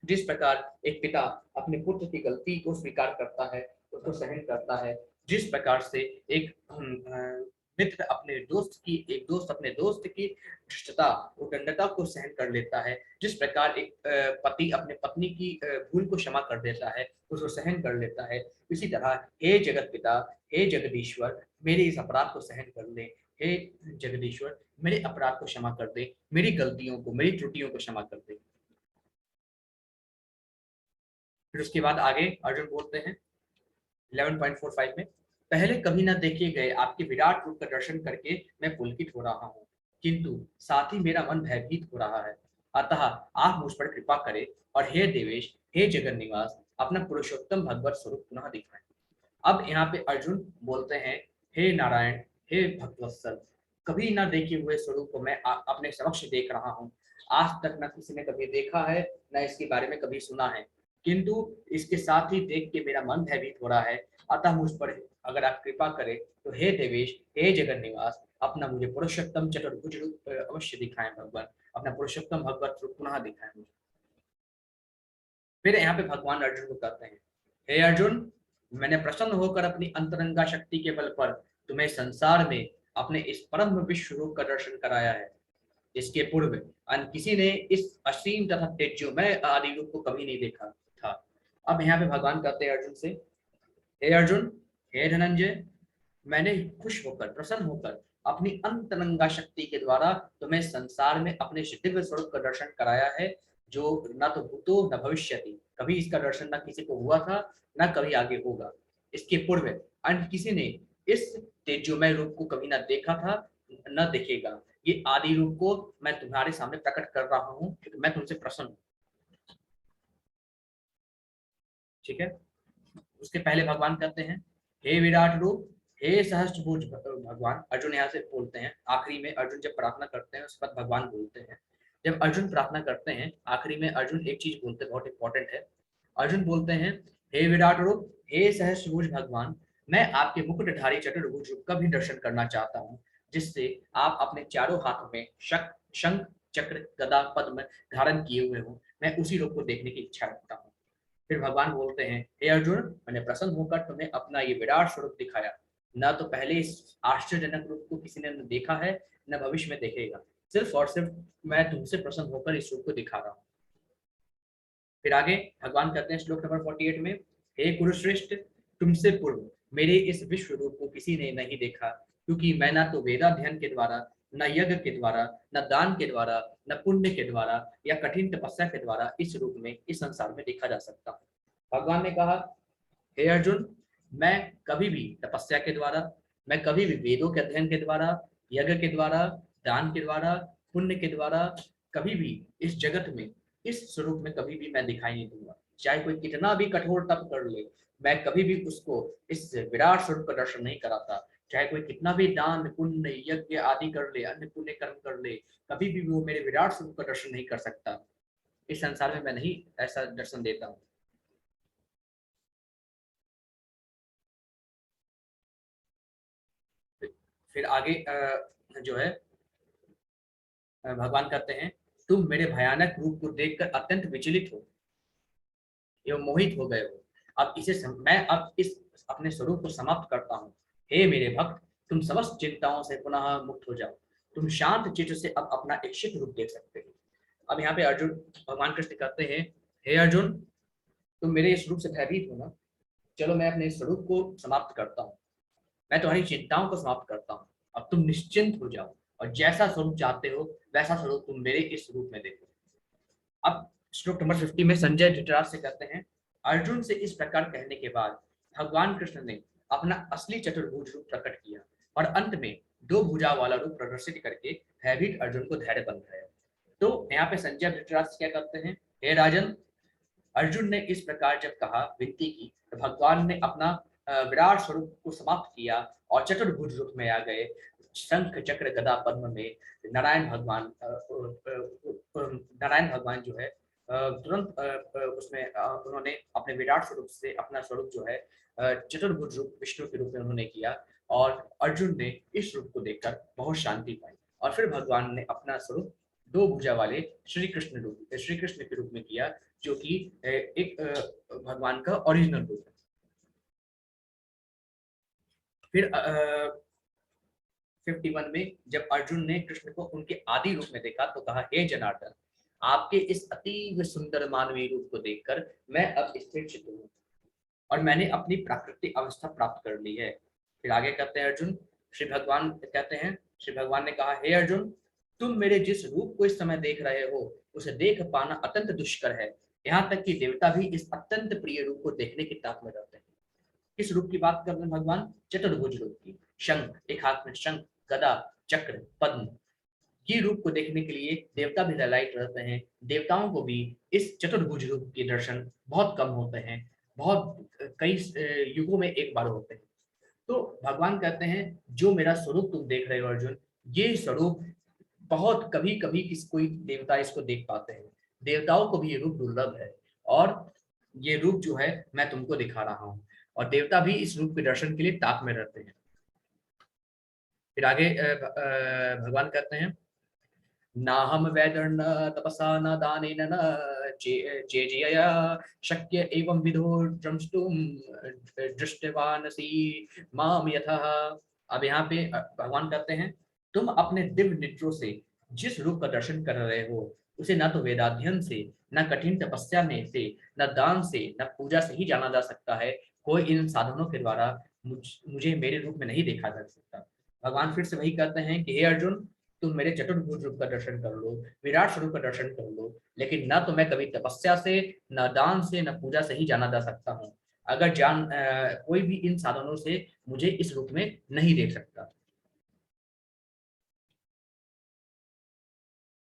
A: जिस प्रकार एक पिता अपने पुत्र की गलती को स्वीकार करता है, उसको सहन करता है, जिस प्रकार से एक मित्र अपने दोस्त अपने दोस्त की धृष्टता उदंडता को सहन कर लेता है, जिस प्रकार एक पति अपने पत्नी की भूल को क्षमा कर देता है, उसको सहन कर लेता है, इसी तरह हे जगत पिता, हे जगदीश्वर, मेरे इस अपराध को सहन कर ले। हे जगदीश्वर, मेरे अपराध को क्षमा कर दे, मेरी गलतियों को, मेरी त्रुटियों को क्षमा कर दे। फिर उसके बाद आगे अर्जुन बोलते हैं 11.45 में, पहले कभी न देखे गए आपके विराट रूप का दर्शन करके मैं पुलकित हो रहा हूँ, किंतु साथ ही मेरा मन भयभीत हो रहा है। अतः आप मुझ पर कृपा करें और हे देवेश, हे जगन निवास, अपना पुरुषोत्तम भगवत स्वरूप पुनः दिखाएं। अब यहाँ पे अर्जुन बोलते हैं, हे नारायण, हे भक्तवत्सल, कभी ना देखे हुए स्वरूप को मैं अपने समक्ष देख रहा हूँ। आज तक न किसी ने कभी देखा है, न इसके बारे में कभी सुना है, किंतु इसके साथ ही देख के मेरा मन भयभीत हो रहा है। अतः मुझ पर अगर आप कृपा करें तो हे देवेश, हे जगन निवास, अपना मुझे पुरुषोत्तम चतुर्भुज रूप अवश्य दिखाएं भगवान, अपना पुरुषोत्तम भगवत रूप पुनः दिखाएं मुझे। फिर यहाँ पे भगवान अर्जुन को कहते हैं, हे अर्जुन, मैंने प्रसन्न होकर अपनी अंतरंगा शक्ति के बल पर तुम्हें संसार में अपने इस परम विश्व रूप का दर्शन कराया है। इसके पूर्व अन्य किसी ने इस असीम तथा तेजोमय आदि रूप को कभी नहीं देखा था। अब यहाँ पे भगवान कहते हैं अर्जुन से, हे अर्जुन, हे धनंजय, मैंने खुश होकर, प्रसन्न होकर अपनी अंतरंगा शक्ति के द्वारा तुम्हें संसार में अपने दिव्य स्वरूप का दर्शन कराया है, जो न तो भूतो न भविष्यति, कभी इसका दर्शन न किसी को हुआ था, न कभी आगे होगा। इसके पूर्व अन्य किसी ने इस तेजोमय रूप को कभी न देखा था, न देखेगा। ये आदि रूप को मैं तुम्हारे सामने प्रकट कर रहा हूँ क्योंकि मैं तुमसे प्रसन्न हूँ। ठीक है। उसके पहले भगवान कहते हैं, हे विराट रूप, हे सहस्त्रभुज भगवान। अर्जुन यहाँ से बोलते हैं, आखिरी में अर्जुन जब प्रार्थना करते हैं उसके बाद भगवान बोलते हैं। जब अर्जुन प्रार्थना करते हैं आखिरी में अर्जुन एक चीज बोलते हैं, बहुत इंपॉर्टेंट है। अर्जुन बोलते हैं, हे विराट रूप, हे सहस्त्रभुज भगवान, मैं आपके मुकुटधारी चतुर्भुज रूप का भी दर्शन करना चाहता हूँ, जिससे आप अपने चारों हाथों में शंख, चक्र, गदा, पद्म धारण किए हुए हो, मैं उसी रूप को देखने की इच्छा रखता हूँ। फिर भगवान बोलते हैं, हे अर्जुन, मैंने प्रसन्न होकर तुम्हें अपना ये विराट स्वरूप दिखाया। न तो पहले इस आश्चर्यजनक रूप को किसी ने न देखा है, न भविष्य में देखेगा। सिर्फ और सिर्फ मैं तुमसे प्रसन्न होकर इस रूप को दिखा रहा हूँ। फिर आगे भगवान कहते हैं श्लोक नंबर 48 में, हे कुरुश्रेष्ठ, तुमसे पूर्व मेरे इस विश्व रूप को किसी ने नहीं देखा, क्योंकि मैं ना तो वेदाध्ययन के द्वारा, न यज्ञ के द्वारा, न दान के द्वारा, न पुण्य के द्वारा या कठिन तपस्या के द्वारा इस रूप में, इस संसार में देखा जा सकता। भगवान ने कहा, हे अर्जुन, मैं कभी भी तपस्या के द्वारा, मैं कभी भी वेदों के अध्ययन के द्वारा, यज्ञ के द्वारा, दान के द्वारा, पुण्य के द्वारा कभी भी इस जगत में, इस स्वरूप में कभी भी मैं दिखाई नहीं दूंगा। चाहे कोई कितना भी कठोर तप कर ले, मैं कभी भी उसको इस विराट स्वरूप का दर्शन नहीं कराता। चाहे कोई कितना भी दान, पुण्य, यज्ञ आदि कर ले, अन्य पुण्य कर्म कर ले, कभी भी वो मेरे विराट स्वरूप का दर्शन नहीं कर सकता। इस संसार में मैं नहीं ऐसा दर्शन देता हूँ। फिर आगे जो है भगवान कहते हैं, तुम मेरे भयानक रूप को देखकर अत्यंत विचलित हो एवं मोहित हो गए हो। अब मैं अब इस अपने स्वरूप को समाप्त करता हूँ। हे मेरे भक्त, तुम समस्त चिंताओं से पुनः मुक्त हो जाओ। तुम शांत चित्त से अब अपना इच्छित रूप देख सकते हो। अब यहाँ पे अर्जुन, भगवान कृष्ण कहते हैं, हे अर्जुन, तुम मेरे इस रूप से भयभीत हो ना, चलो मैं अपने इस स्वरूप को समाप्त करता हूँ। मैं तुम्हारी चिंताओं को समाप्त करता हूँ। अब तुम निश्चिंत हो जाओ और जैसा स्वरूप चाहते हो वैसा स्वरूप तुम मेरे इस रूप में देखो। अब श्लोक नंबर 50 में संजय धृतराज से कहते हैं, अर्जुन से इस प्रकार कहने के बाद भगवान कृष्ण ने अपना असली चतुर्भुज रूप प्रकट किया और अंत में दो भुजा वाला रूप प्रदर्शित करके भयभीत अर्जुन को धैर्य बंधाया। तो यहाँ पे संजय धृतराज क्या कहते हैं, हे राजन, अर्जुन ने इस प्रकार जब कहा, विनती की, तो भगवान ने अपना विराट स्वरूप को समाप्त किया और चतुर्भुज रूप में आ गए। शंख, चक्र, गदा, पद्म में नारायण भगवान जो है तुरंत उसमें उन्होंने अपने विराट स्वरूप से अपना स्वरूप जो है चतुर्भुज रूप विष्णु के रूप में उन्होंने किया और अर्जुन ने इस रूप को देखकर बहुत शांति पाई। और फिर भगवान ने अपना स्वरूप दो भुजा वाले श्री कृष्ण के रूप में किया, जो कि एक भगवान का ओरिजिनल रूप है। फिर 51 में जब अर्जुन ने कृष्ण को उनके आदि रूप में देखा तो कहा, हे जनार्दन, आपके इस अतीव सुंदर मानवीय रूप को देखकर मैं अब स्थिर चित्त हूँ और मैंने अपनी प्राकृतिक अवस्था प्राप्त कर ली है। फिर आगे कहते हैं अर्जुन, श्री भगवान कहते हैं, श्री भगवान ने कहा, हे अर्जुन, तुम मेरे जिस रूप को इस समय देख रहे हो उसे देख पाना अत्यंत दुष्कर है। यहाँ तक कि देवता भी इस अत्यंत प्रिय रूप को देखने की ताक में रहते हैं। किस रूप की बात कर रहे हैं भगवान? चतुर्भुज रूप की। शंख, एक हाथ में शंख, गदा, चक्र, पद्म, ये रूप को देखने के लिए देवता भी लालायित रहते हैं। देवताओं को भी इस चतुर्भुज रूप के दर्शन बहुत कम होते हैं, बहुत कई युगों में एक बार होते हैं। तो भगवान कहते हैं जो मेरा स्वरूप तुम देख रहे हो अर्जुन, ये स्वरूप बहुत कभी कभी किस कोई देवता इसको देख पाते हैं। देवताओं को भी ये रूप दुर्लभ है, और ये रूप जो है मैं तुमको दिखा रहा हूँ, और देवता भी इस रूप के दर्शन के लिए ताक में रहते हैं। फिर आगे भगवान कहते हैं, नाहम वैदर्न तपसा न दानेन न चेजया शक्य एवं विधो द्रष्टुम दृष्टवानसि माम यथा। अब यहाँ पे भगवान कहते हैं, तुम अपने दिव्य नेत्रों से जिस रूप का दर्शन कर रहे हो, उसे न तो वेदाध्ययन से, न कठिन तपस्या में से, न दान से, न पूजा से ही जाना जा सकता है। कोई इन साधनों के द्वारा मुझे मेरे रूप में नहीं देखा जा सकता। भगवान फिर से वही कहते हैं कि हे अर्जुन, तुम मेरे चतुर्भुज रूप का दर्शन कर लो, विराट स्वरूप का दर्शन कर लो, लेकिन न तो मैं कभी तपस्या से, न दान से, न पूजा से ही जाना जा सकता हूँ। अगर कोई भी इन साधनों से मुझे इस रूप में नहीं देख सकता।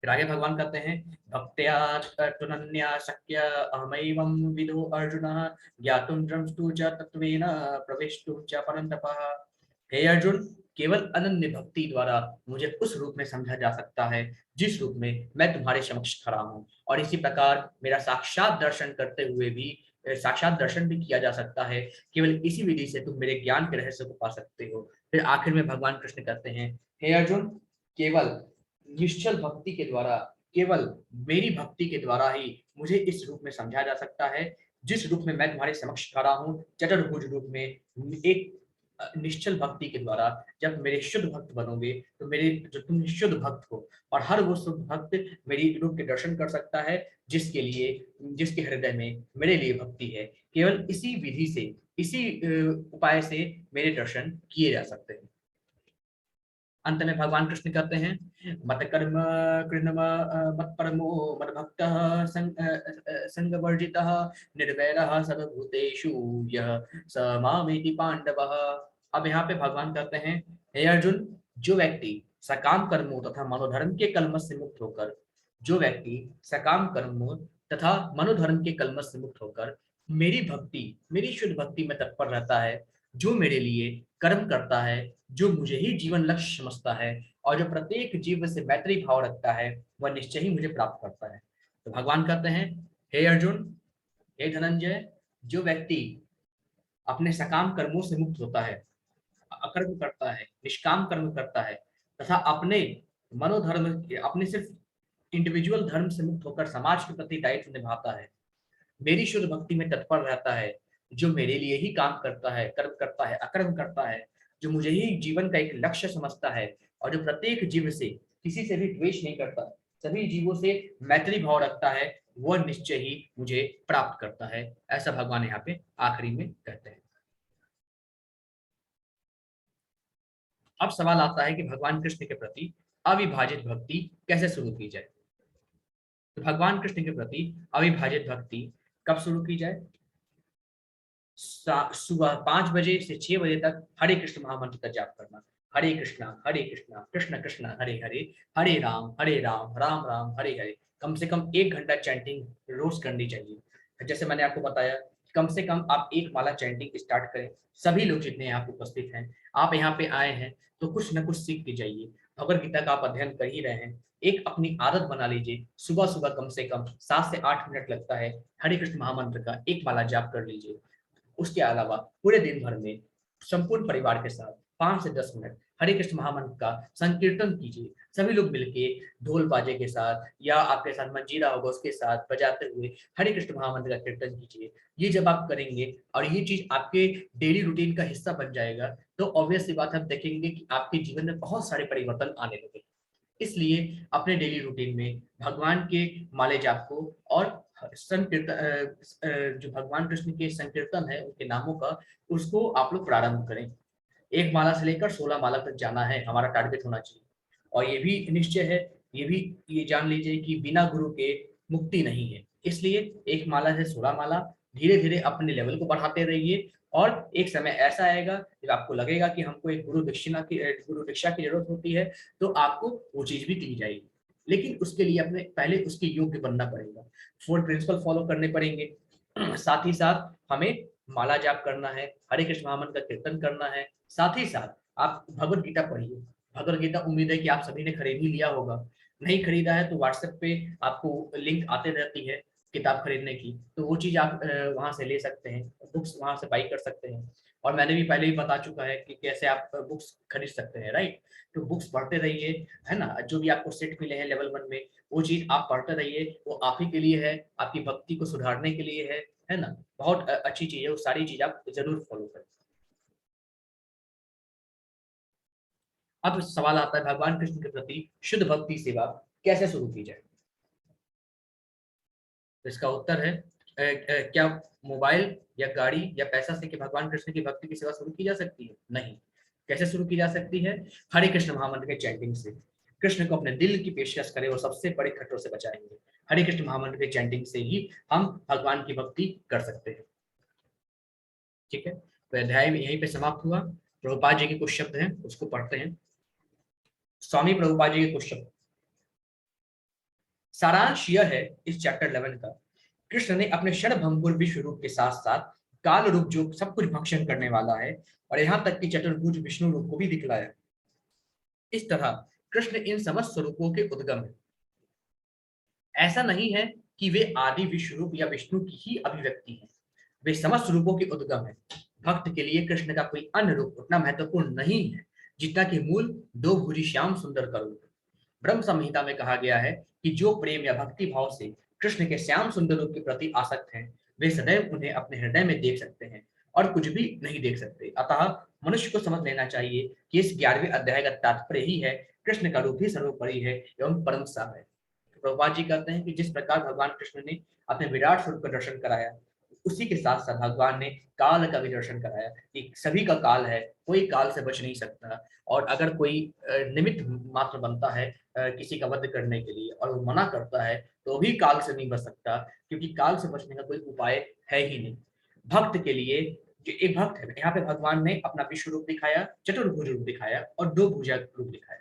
A: फिर आगे भगवान कहते हैं, भक्त्या तुनन्या शक्य अहमैवं विदो अर्जुन ज्ञातुं द्रष्टुं च तत्त्वेन प्रवेष्टुं च परन्तपः। हे अर्जुन, केवल अनन्य भक्ति द्वारा मुझे उस रूप में समझा जा सकता है जिस रूप में मैं तुम्हारे समक्ष खड़ा हूँ, और इसी प्रकार मेरा साक्षात दर्शन करते हुए भी साक्षात दर्शन भी किया जा सकता है। केवल इसी विधि से तुम मेरे ज्ञान के रहस्य को पा सकते हो। फिर आखिर में भगवान कृष्ण कहते हैं, हे अर्जुन, केवल निश्चल भक्ति के द्वारा, केवल मेरी भक्ति के द्वारा ही मुझे इस रूप में समझा जा सकता है जिस रूप में मैं तुम्हारे समक्ष खड़ा हूँ, चतुर्भुज रूप में। एक निश्चल भक्ति के द्वारा जब मेरे शुद्ध भक्त बनोगे, तो मेरे जो तुम शुद्ध भक्त हो, और हर वो शुद्ध भक्त मेरी रूप के दर्शन कर सकता है जिसके लिए, जिसके हृदय में मेरे लिए भक्ति है। केवल इसी विधि से, इसी उपाय से मेरे दर्शन किए जा सकते हैं। अंत में भगवान कृष्ण कहते हैं, मत कर्म कृणम मत परमो मत भक्त संग वर्जित निर्वैर सर्वभूतेषु यः स मामेति पांडवः। अब यहाँ पे भगवान कहते हैं, हे अर्जुन, जो व्यक्ति सकाम कर्मों तथा मनोधर्म के कलमश से मुक्त होकर, जो व्यक्ति सकाम कर्मों तथा मनोधर्म के कलमश से मुक्त होकर मेरी भक्ति, मेरी शुद्ध भक्ति में तत्पर रहता है, जो मेरे लिए कर्म करता है, जो मुझे ही जीवन लक्ष्य समझता है, और जो प्रत्येक जीव से मैत्री भाव रखता है, वह निश्चय ही मुझे प्राप्त करता है। तो भगवान कहते हैं, हे अर्जुन, हे धनंजय, जो व्यक्ति अपने सकाम कर्मों से मुक्त होता है, अकर्म करता है, निष्काम कर्म करता है, तथा अपने मनोधर्म, अपने सिर्फ इंडिविजुअल धर्म से मुक्त होकर समाज के प्रति दायित्व निभाता है, मेरी शुद्ध भक्ति में तत्पर रहता है, जो मेरे लिए ही काम करता है, कर्म करता है, अकर्म करता है, जो मुझे ही जीवन का एक लक्ष्य समझता है, और जो प्रत्येक जीव से किसी से भी द्वेष नहीं करता, सभी जीवों से मैत्री भाव रखता है, वह निश्चय ही मुझे प्राप्त करता है। ऐसा भगवान यहाँ पे आखिरी में कहते हैं। अब सवाल आता है कि भगवान कृष्ण के प्रति अविभाजित भक्ति कैसे शुरू की जाए। तो भगवान कृष्ण के प्रति अविभाजित भक्ति कब शुरू की जाए? सुबह 5 बजे से 6 बजे तक हरे कृष्ण महामंत्र का जाप करना। हरे कृष्णा कृष्ण कृष्ण हरे हरे, हरे राम राम राम हरे हरे। कम से कम 1 घंटा चैंटिंग रोज करनी चाहिए। जैसे मैंने आपको बताया, कम से कम आप 1 माला चैंटिंग स्टार्ट करें। सभी लोग जितने यहाँ पे उपस्थित हैं, आप यहाँ पे आए हैं तो कुछ न कुछ सीख के जाइए। भगवत गीता का आप अध्ययन कर ही रहे हैं, एक अपनी आदत बना लीजिए। सुबह सुबह कम से कम 7 से 8 मिनट लगता है, हरे कृष्ण महामंत्र का 1 माला जाप कर लीजिए। उसके अलावा पूरे दिन भर में संपूर्ण परिवार के साथ 5 से 10 मिनट हरे कृष्ण महामंत्र का संकीर्तन कीजिए। सभी लोग मिलके ढोल बाजे के साथ, या आपके साथ मंजीरा होगा उसके साथ बजाते हुए हरे कृष्ण महामंत्र का कीर्तन कीजिए। ये जब आप करेंगे और ये चीज आपके डेली रूटीन का हिस्सा बन जाएगा, तो ऑब्वियस सी बात हम देखेंगे कि आपके जीवन में बहुत सारे परिवर्तन आने लगे। इसलिए अपने डेली रूटीन में भगवान के माले जाप को और संकीर्तन, जो भगवान कृष्ण के संकीर्तन है उनके नामों का, उसको आप लोग प्रारंभ करें। 1 माला से लेकर 16 माला तक जाना है, हमारा टारगेट होना चाहिए। और ये भी निश्चय है, ये जान लीजिए कि बिना गुरु के मुक्ति नहीं है। इसलिए 1 माला से 16 माला धीरे धीरे अपने लेवल को बढ़ाते रहिए, और एक समय ऐसा आएगा जब आपको लगेगा कि हमको एक गुरु दीक्षा की जरूरत होती है, तो आपको वो चीज भी दी जाएगी। लेकिन उसके लिए अपने पहले उसके योग्य बनना पड़ेगा, 4 प्रिंसिपल फॉलो करने पड़ेंगे। साथ ही साथ हमें माला जाप करना है, हरे कृष्ण महामंत्र का कीर्तन करना है। साथ ही साथ आप भगवत गीता पढ़िए। भगवत गीता उम्मीद है कि आप सभी ने खरीद ही लिया होगा। नहीं खरीदा है तो व्हाट्सएप पे आपको लिंक आते रहती है किताब खरीदने की, तो वो चीज आप वहां से ले सकते हैं, बुक्स वहां से बाई कर सकते हैं। और मैंने भी पहले ही बता चुका है कि कैसे आप बुक्स खरीद सकते हैं, राइट। तो बुक्स पढ़ते रहिए, है ना। जो भी आपको सेट मिले हैं लेवल 1 में, वो चीज आप पढ़ते रहिए। वो आप ही के लिए है, आपकी भक्ति को सुधारने के लिए है ना। बहुत अच्छी चीज है, वो सारी चीज आप जरूर फॉलो करें। अब सवाल आता है भगवान कृष्ण के प्रति शुद्ध भक्ति सेवा कैसे शुरू की जाए। तो इसका उत्तर है क्या मोबाइल या गाड़ी या पैसा से कि भगवान कृष्ण की भक्ति की सेवा शुरू की जा सकती है? नहीं। कैसे शुरू की जा सकती है? हरे कृष्ण महामंत्र के चैंटिंग से। कृष्ण को अपने दिल की पेशकश करें और सबसे बड़े खतरों से बचाएंगे। हरे कृष्ण महामंत्र के चैंटिंग से ही हम भगवान की भक्ति कर सकते हैं। ठीक है, तो अध्याय में यहीं पे समाप्त हुआ। प्रभुपाद जी के कुछ शब्द हैं, उसको पढ़ते हैं। स्वामी प्रभुपाद जी के कुछ शब्द। सारांश यह है इस चैप्टर 11 का, कृष्ण ने अपने क्षण भंगुर विश्व रूप के साथ साथ काल रूप जो सब कुछ भक्षण करने वाला है, और यहाँ तक कि चतुर्भुज विष्णु रूप को भी दिखलाया। इस तरह कृष्ण इन समस्त स्वरूपों के उद्गम है। ऐसा नहीं है कि वे आदि विश्व रूप या विष्णु की ही अभिव्यक्ति है, वे समस्त रूपों के उद्गम है। भक्त के लिए कृष्ण का कोई अन्य रूप उतना महत्वपूर्ण नहीं है जितना कि मूल दो भुजी श्याम सुंदर का रूप। ब्रह्म संहिता में कहा गया है कि जो प्रेम या भक्ति भाव से कृष्ण के श्याम सुंदर रूप के प्रति आसक्त हैं, वे सदैव उन्हें अपने हृदय में देख सकते हैं और कुछ भी नहीं देख सकते। अतः मनुष्य को समझ लेना चाहिए कि इस 11वें अध्याय का तात्पर्य ही है कृष्ण का रूप ही सर्वोपरि है एवं परम सार है। तो प्रभुपाद जी कहते हैं कि जिस प्रकार भगवान कृष्ण ने अपने विराट स्वरूप का दर्शन कराया, उसी के साथ साथ भगवान ने काल का भी दर्शन कराया कि सभी का काल है, कोई काल से बच नहीं सकता। और अगर कोई निमित्त मात्र बनता है किसी का वध करने के लिए और वो मना करता है, तो भी काल से नहीं बच सकता, क्योंकि काल से बचने का कोई उपाय है ही नहीं। भक्त के लिए, जो एक भक्त है, यहाँ पे भगवान ने अपना विश्व रूप दिखाया, चतुर्भुज रूप दिखाया और दो भुजा रूप दिखाया।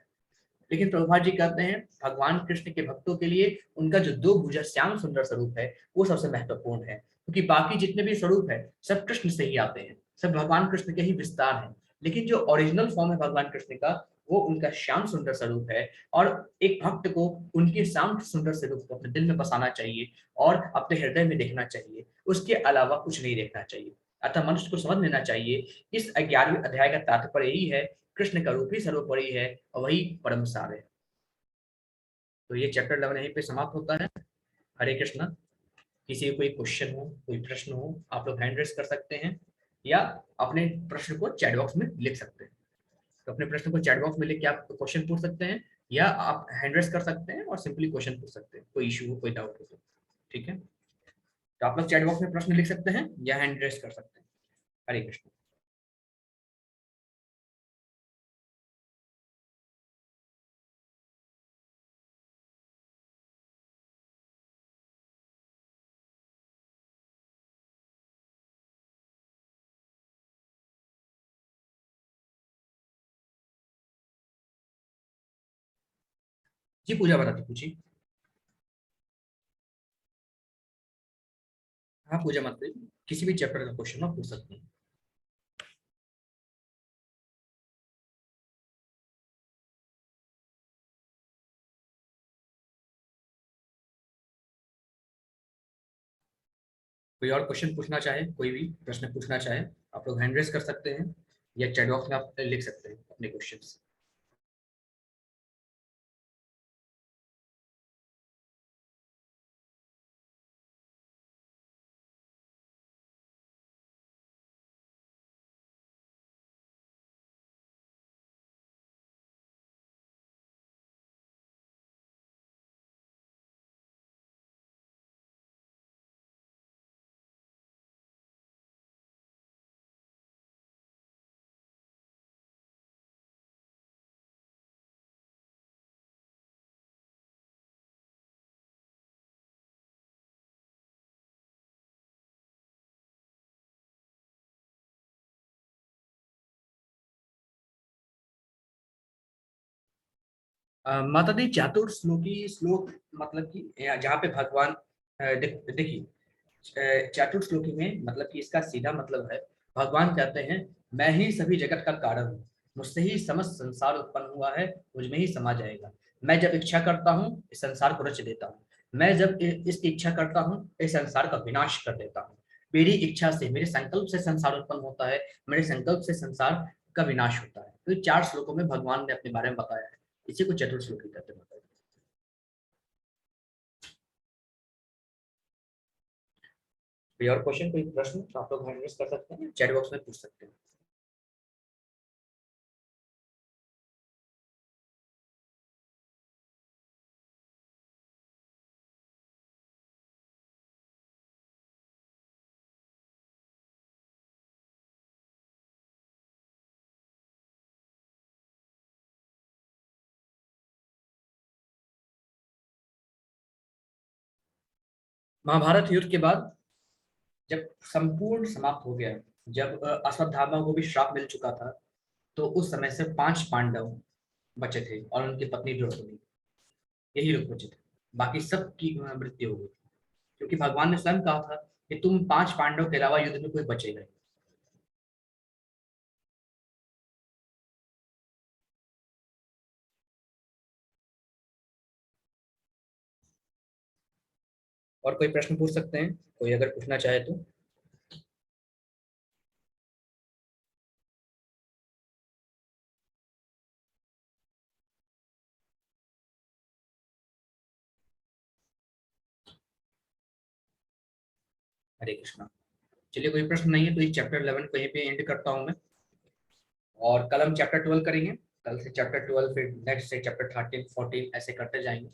A: लेकिन प्रभुपाद जी कहते हैं भगवान कृष्ण के भक्तों के लिए उनका जो दो भुजा श्याम सुंदर स्वरूप है वो सबसे महत्वपूर्ण है, क्योंकि बाकी जितने भी स्वरूप है सब कृष्ण से ही आते हैं, सब भगवान कृष्ण के ही विस्तार है। लेकिन जो ओरिजिनल फॉर्म है भगवान कृष्ण का, वो उनका श्याम सुंदर स्वरूप है। और एक भक्त को उनके श्याम सुंदर स्वरूप को अपने दिल में बसाना चाहिए और अपने हृदय में देखना चाहिए, उसके अलावा कुछ नहीं देखना चाहिए। अतः मनुष्य को समझ लेना चाहिए इस 11वें अध्याय का तात्पर्य यही है, कृष्ण का रूप ही सर्वोपरि है और वही परम सार है। तो ये चैप्टर 11 यहीं पे समाप्त होता है। हरे कृष्णा। किसी को कोई क्वेश्चन हो, कोई प्रश्न हो, आप लोग हैंड रेस कर सकते हैं या अपने प्रश्न को चैट बॉक्स में लिख सकते हैं। तो अपने प्रश्न को चैट बॉक्स में लिख के आप क्वेश्चन पूछ सकते हैं, या आप हैंड रेस कर सकते हैं और सिंपली क्वेश्चन पूछ सकते हैं, कोई इशू हो, कोई डाउट हो तो। ठीक है, तो आप लोग चैट बॉक्स में प्रश्न लिख सकते हैं या हैंड रेस कर सकते हैं। हरे कृष्ण। जी पूजा बताती पूछिए। हाँ पूजा मत करिए, किसी भी चैप्टर का क्वेश्चन आप पूछ सकते हैं। कोई और क्वेश्चन पूछना चाहे, कोई भी प्रश्न पूछना चाहे, आप लोग हैंड रेस कर सकते हैं या चैट बॉक्स में आप लिख सकते हैं अपने क्वेश्चंस। माता दी चतुर्श्लोकी श्लोक मतलब कि जहाँ पे भगवान देखिए चतुर्श्लोकी में मतलब कि इसका सीधा मतलब है भगवान कहते हैं मैं ही सभी जगत का कारण हूँ, मुझसे ही समस्त संसार उत्पन्न हुआ है, मुझ में ही समा जाएगा। मैं जब इच्छा करता हूँ इस संसार को रच देता हूँ, मैं जब इसकी इच्छा करता हूँ इस संसार का विनाश कर देता हूँ। मेरी इच्छा से मेरे संकल्प से संसार उत्पन्न होता है, मेरे संकल्प से संसार का विनाश होता है। तो ये 4 श्लोकों में भगवान ने अपने बारे में बताया है, इसी को चतुर्श्लोकी कहते हैं। कोई और क्वेश्चन, कोई प्रश्न तो आप लोग हैंड रेज कर सकते हैं, चैट बॉक्स में पूछ सकते हैं। महाभारत युद्ध के बाद जब संपूर्ण समाप्त हो गया, जब अश्वत्थामा को भी श्राप मिल चुका था, तो उस समय से 5 पांडव बचे थे और उनकी पत्नी द्रौपदी, यही लोग बचे थे। बाकी सब की मृत्यु हो गई, क्योंकि भगवान ने स्वयं कहा था कि तुम 5 पांडव के अलावा युद्ध में कोई बचेगा नहीं। और कोई प्रश्न पूछ सकते हैं, कोई अगर पूछना चाहे तो। हरे कृष्णा। चलिए, कोई प्रश्न नहीं है तो इस चैप्टर 11 को यहीं पे एंड करता हूँ मैं, और कल हम चैप्टर 12 करेंगे। कल से चैप्टर 12, फिर नेक्स्ट से चैप्टर 13 14 ऐसे करते जाएंगे।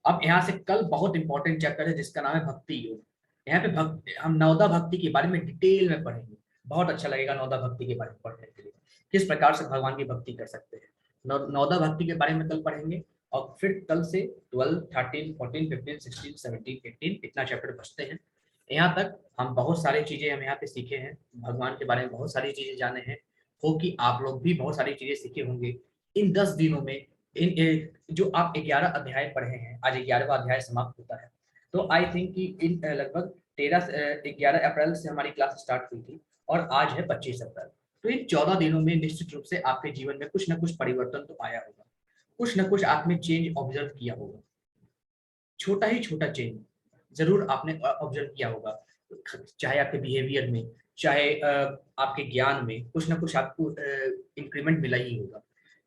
A: अब यहाँ से कल बहुत इंपॉर्टेंट चैप्टर है जिसका नाम है भक्ति योग। यहाँ पे हम नवदा भक्ति के बारे में डिटेल में पढ़ेंगे। बहुत अच्छा लगेगा नवदा भक्ति के बारे में पढ़ने के लिए, किस प्रकार से भगवान की भक्ति कर सकते हैं। नवदा भक्ति के बारे में कल पढ़ेंगे। और फिर कल से 12 13 14 15 16 17 18 इतना चैप्टर बचते हैं। यहाँ तक हम बहुत सारी चीजें हम यहाँ पे सीखे हैं, भगवान के बारे में बहुत सारी चीजें जाने हैं। हो कि आप लोग भी बहुत सारी चीजें सीखे होंगे इन 10 दिनों में। जो आप 11 अध्याय पढ़े हैं, आज 11वां अध्याय समाप्त होता है। तो आई थिंक कि इन लगभग 11 अप्रैल से हमारी क्लास स्टार्ट हुई थी और आज है 25 अप्रैल। तो इन 14 दिनों में निश्चित रूप से आपके जीवन में कुछ ना कुछ परिवर्तन तो आया होगा, कुछ ना कुछ आपने चेंज ऑब्जर्व किया होगा। छोटा ही छोटा चेंज जरूर आपने ऑब्जर्व किया होगा, चाहे आपके बिहेवियर में, चाहे आपके ज्ञान में, कुछ ना कुछ आपको इंक्रीमेंट मिला ही होगा।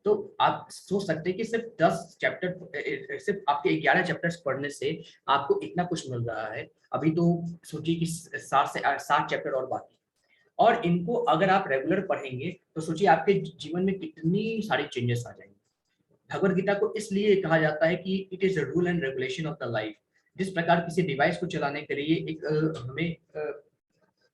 A: तो आप सोच सकते हैं कि सिर्फ 10 चैप्टर, सिर्फ आपके 11 चैप्टर्स पढ़ने से आपको इतना कुछ मिल रहा है। अभी तो सोचिए कि 7 चैप्टर और बाकी, और इनको अगर आप रेगुलर पढ़ेंगे तो सोचिए आपके जीवन में कितनी सारी चेंजेस आ जाएंगे। भगवत गीता को इसलिए कहा जाता है कि it is rule and regulation of the life. जिस प्रकार किसी डिवाइस को चलाने के लिए हमें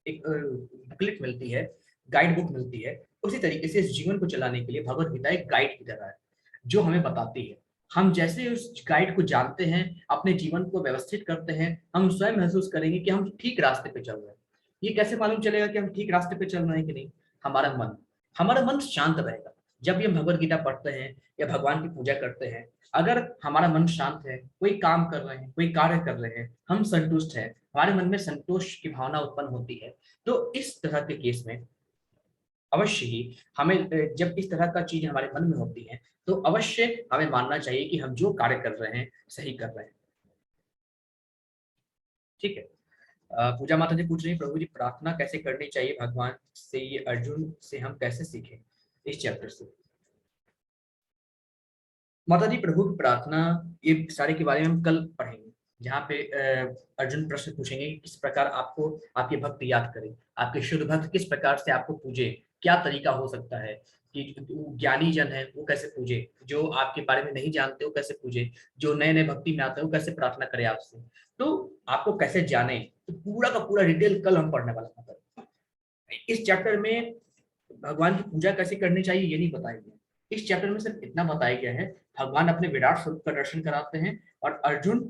A: एक बुकलेट मिलती है, गाइड बुक मिलती है, उसी तरीके से इस जीवन को चलाने के लिए भगवत गीता एक गाइड की तरह है जो हमें बताती है। हम जैसे उस गाइड को जानते हैं, अपने जीवन को व्यवस्थित करते हैं, हम स्वयं महसूस करेंगे कि हम ठीक रास्ते पे चल रहे हैं। ये कैसे मालूम चलेगा कि हम ठीक रास्ते पे चल रहे हैं कि नहीं? हमारा मन शांत रहेगा। जब भी हम भगवत गीता पढ़ते हैं या भगवान की पूजा करते हैं, अगर हमारा मन शांत है, कोई काम कर रहे हैं, कोई कार्य कर रहे हैं, हम संतुष्ट हैं, हमारे मन में संतोष की भावना उत्पन्न होती है, तो इस तरह के केस में अवश्य ही हमें जब इस तरह का चीज हमारे मन में होती है तो अवश्य हमें मानना चाहिए कि हम जो कार्य कर रहे हैं सही कर रहे हैं। ठीक है। पूजा माता जी पूछ रही है, प्रभु जी प्रार्थना कैसे करनी चाहिए भगवान से, ये अर्जुन से हम कैसे सीखें इस चैप्टर से। माता जी प्रभु की प्रार्थना, ये सारे के बारे में हम कल पढ़ेंगे, जहाँ पे अर्जुन प्रश्न पूछेंगे कि किस प्रकार आपको आपके भक्त याद करें, आपके शुद्ध भक्त किस प्रकार से आपको पूजे, क्या तरीका हो सकता है कि जो ज्ञानी जन है वो कैसे पूजे, जो आपके बारे में नहीं जानते वो कैसे पूजे, जो नए नए भक्ति में आते हैं वो कैसे प्रार्थना करे आपसे, तो आपको कैसे जाने। तो पूरा का पूरा डिटेल कल हम पढ़ने वाला हैं। इस चैप्टर में भगवान की पूजा कैसे करनी चाहिए ये नहीं बताया गया। इस चैप्टर में सिर्फ इतना बताया गया है, भगवान अपने विराट स्वरूप का दर्शन कराते हैं और अर्जुन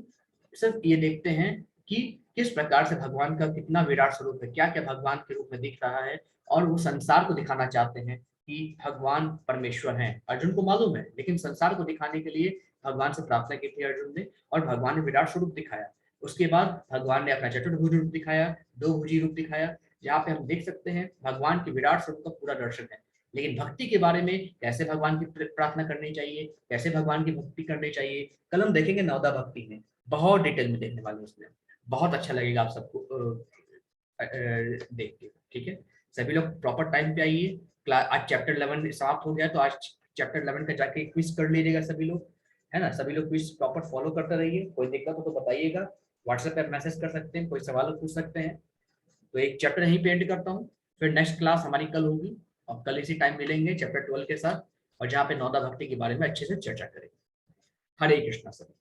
A: सिर्फ ये देखते हैं कि किस प्रकार से भगवान का कितना विराट स्वरूप है, क्या क्या भगवान के रूप में दिख रहा है, और वो संसार को दिखाना चाहते हैं कि भगवान परमेश्वर हैं। अर्जुन को मालूम है, लेकिन संसार को दिखाने के लिए भगवान से प्रार्थना की थी अर्जुन ने, और भगवान ने विराट स्वरूप दिखाया। उसके बाद भगवान ने अपना चतुर्भुज रूप दिखाया, दो भुजी रूप दिखाया, जहाँ पे हम देख सकते हैं भगवान के विराट स्वरूप का पूरा दर्शन है। लेकिन भक्ति के बारे में, कैसे भगवान की प्रार्थना करनी चाहिए, कैसे भगवान की भक्ति करनी चाहिए, कल हम देखेंगे नवदा भक्ति में, बहुत डिटेल में देखने वाले उसमें, बहुत अच्छा लगेगा आप सबको देख के। ठीक है, सभी लोग प्रॉपर टाइम पे आइए। आज चैप्टर 11 समाप्त हो गया, तो आज चैप्टर 11 का जाके क्विज कर लीजिएगा सभी लोग, है ना। सभी लोग क्विज प्रॉपर फॉलो करते रहिए, कोई दिक्कत हो तो बताइएगा, व्हाट्सएप पे मैसेज कर सकते हैं, कोई सवाल पूछ सकते हैं। तो एक चैप्टर यहीं पे एंड करता हूँ, फिर नेक्स्ट क्लास हमारी कल होगी, और कल इसी टाइम मिलेंगे चैप्टर 12 के साथ, और जहाँ पे नौदा भक्ति के बारे में अच्छे से चर्चा करेंगे। हरे कृष्णा सर।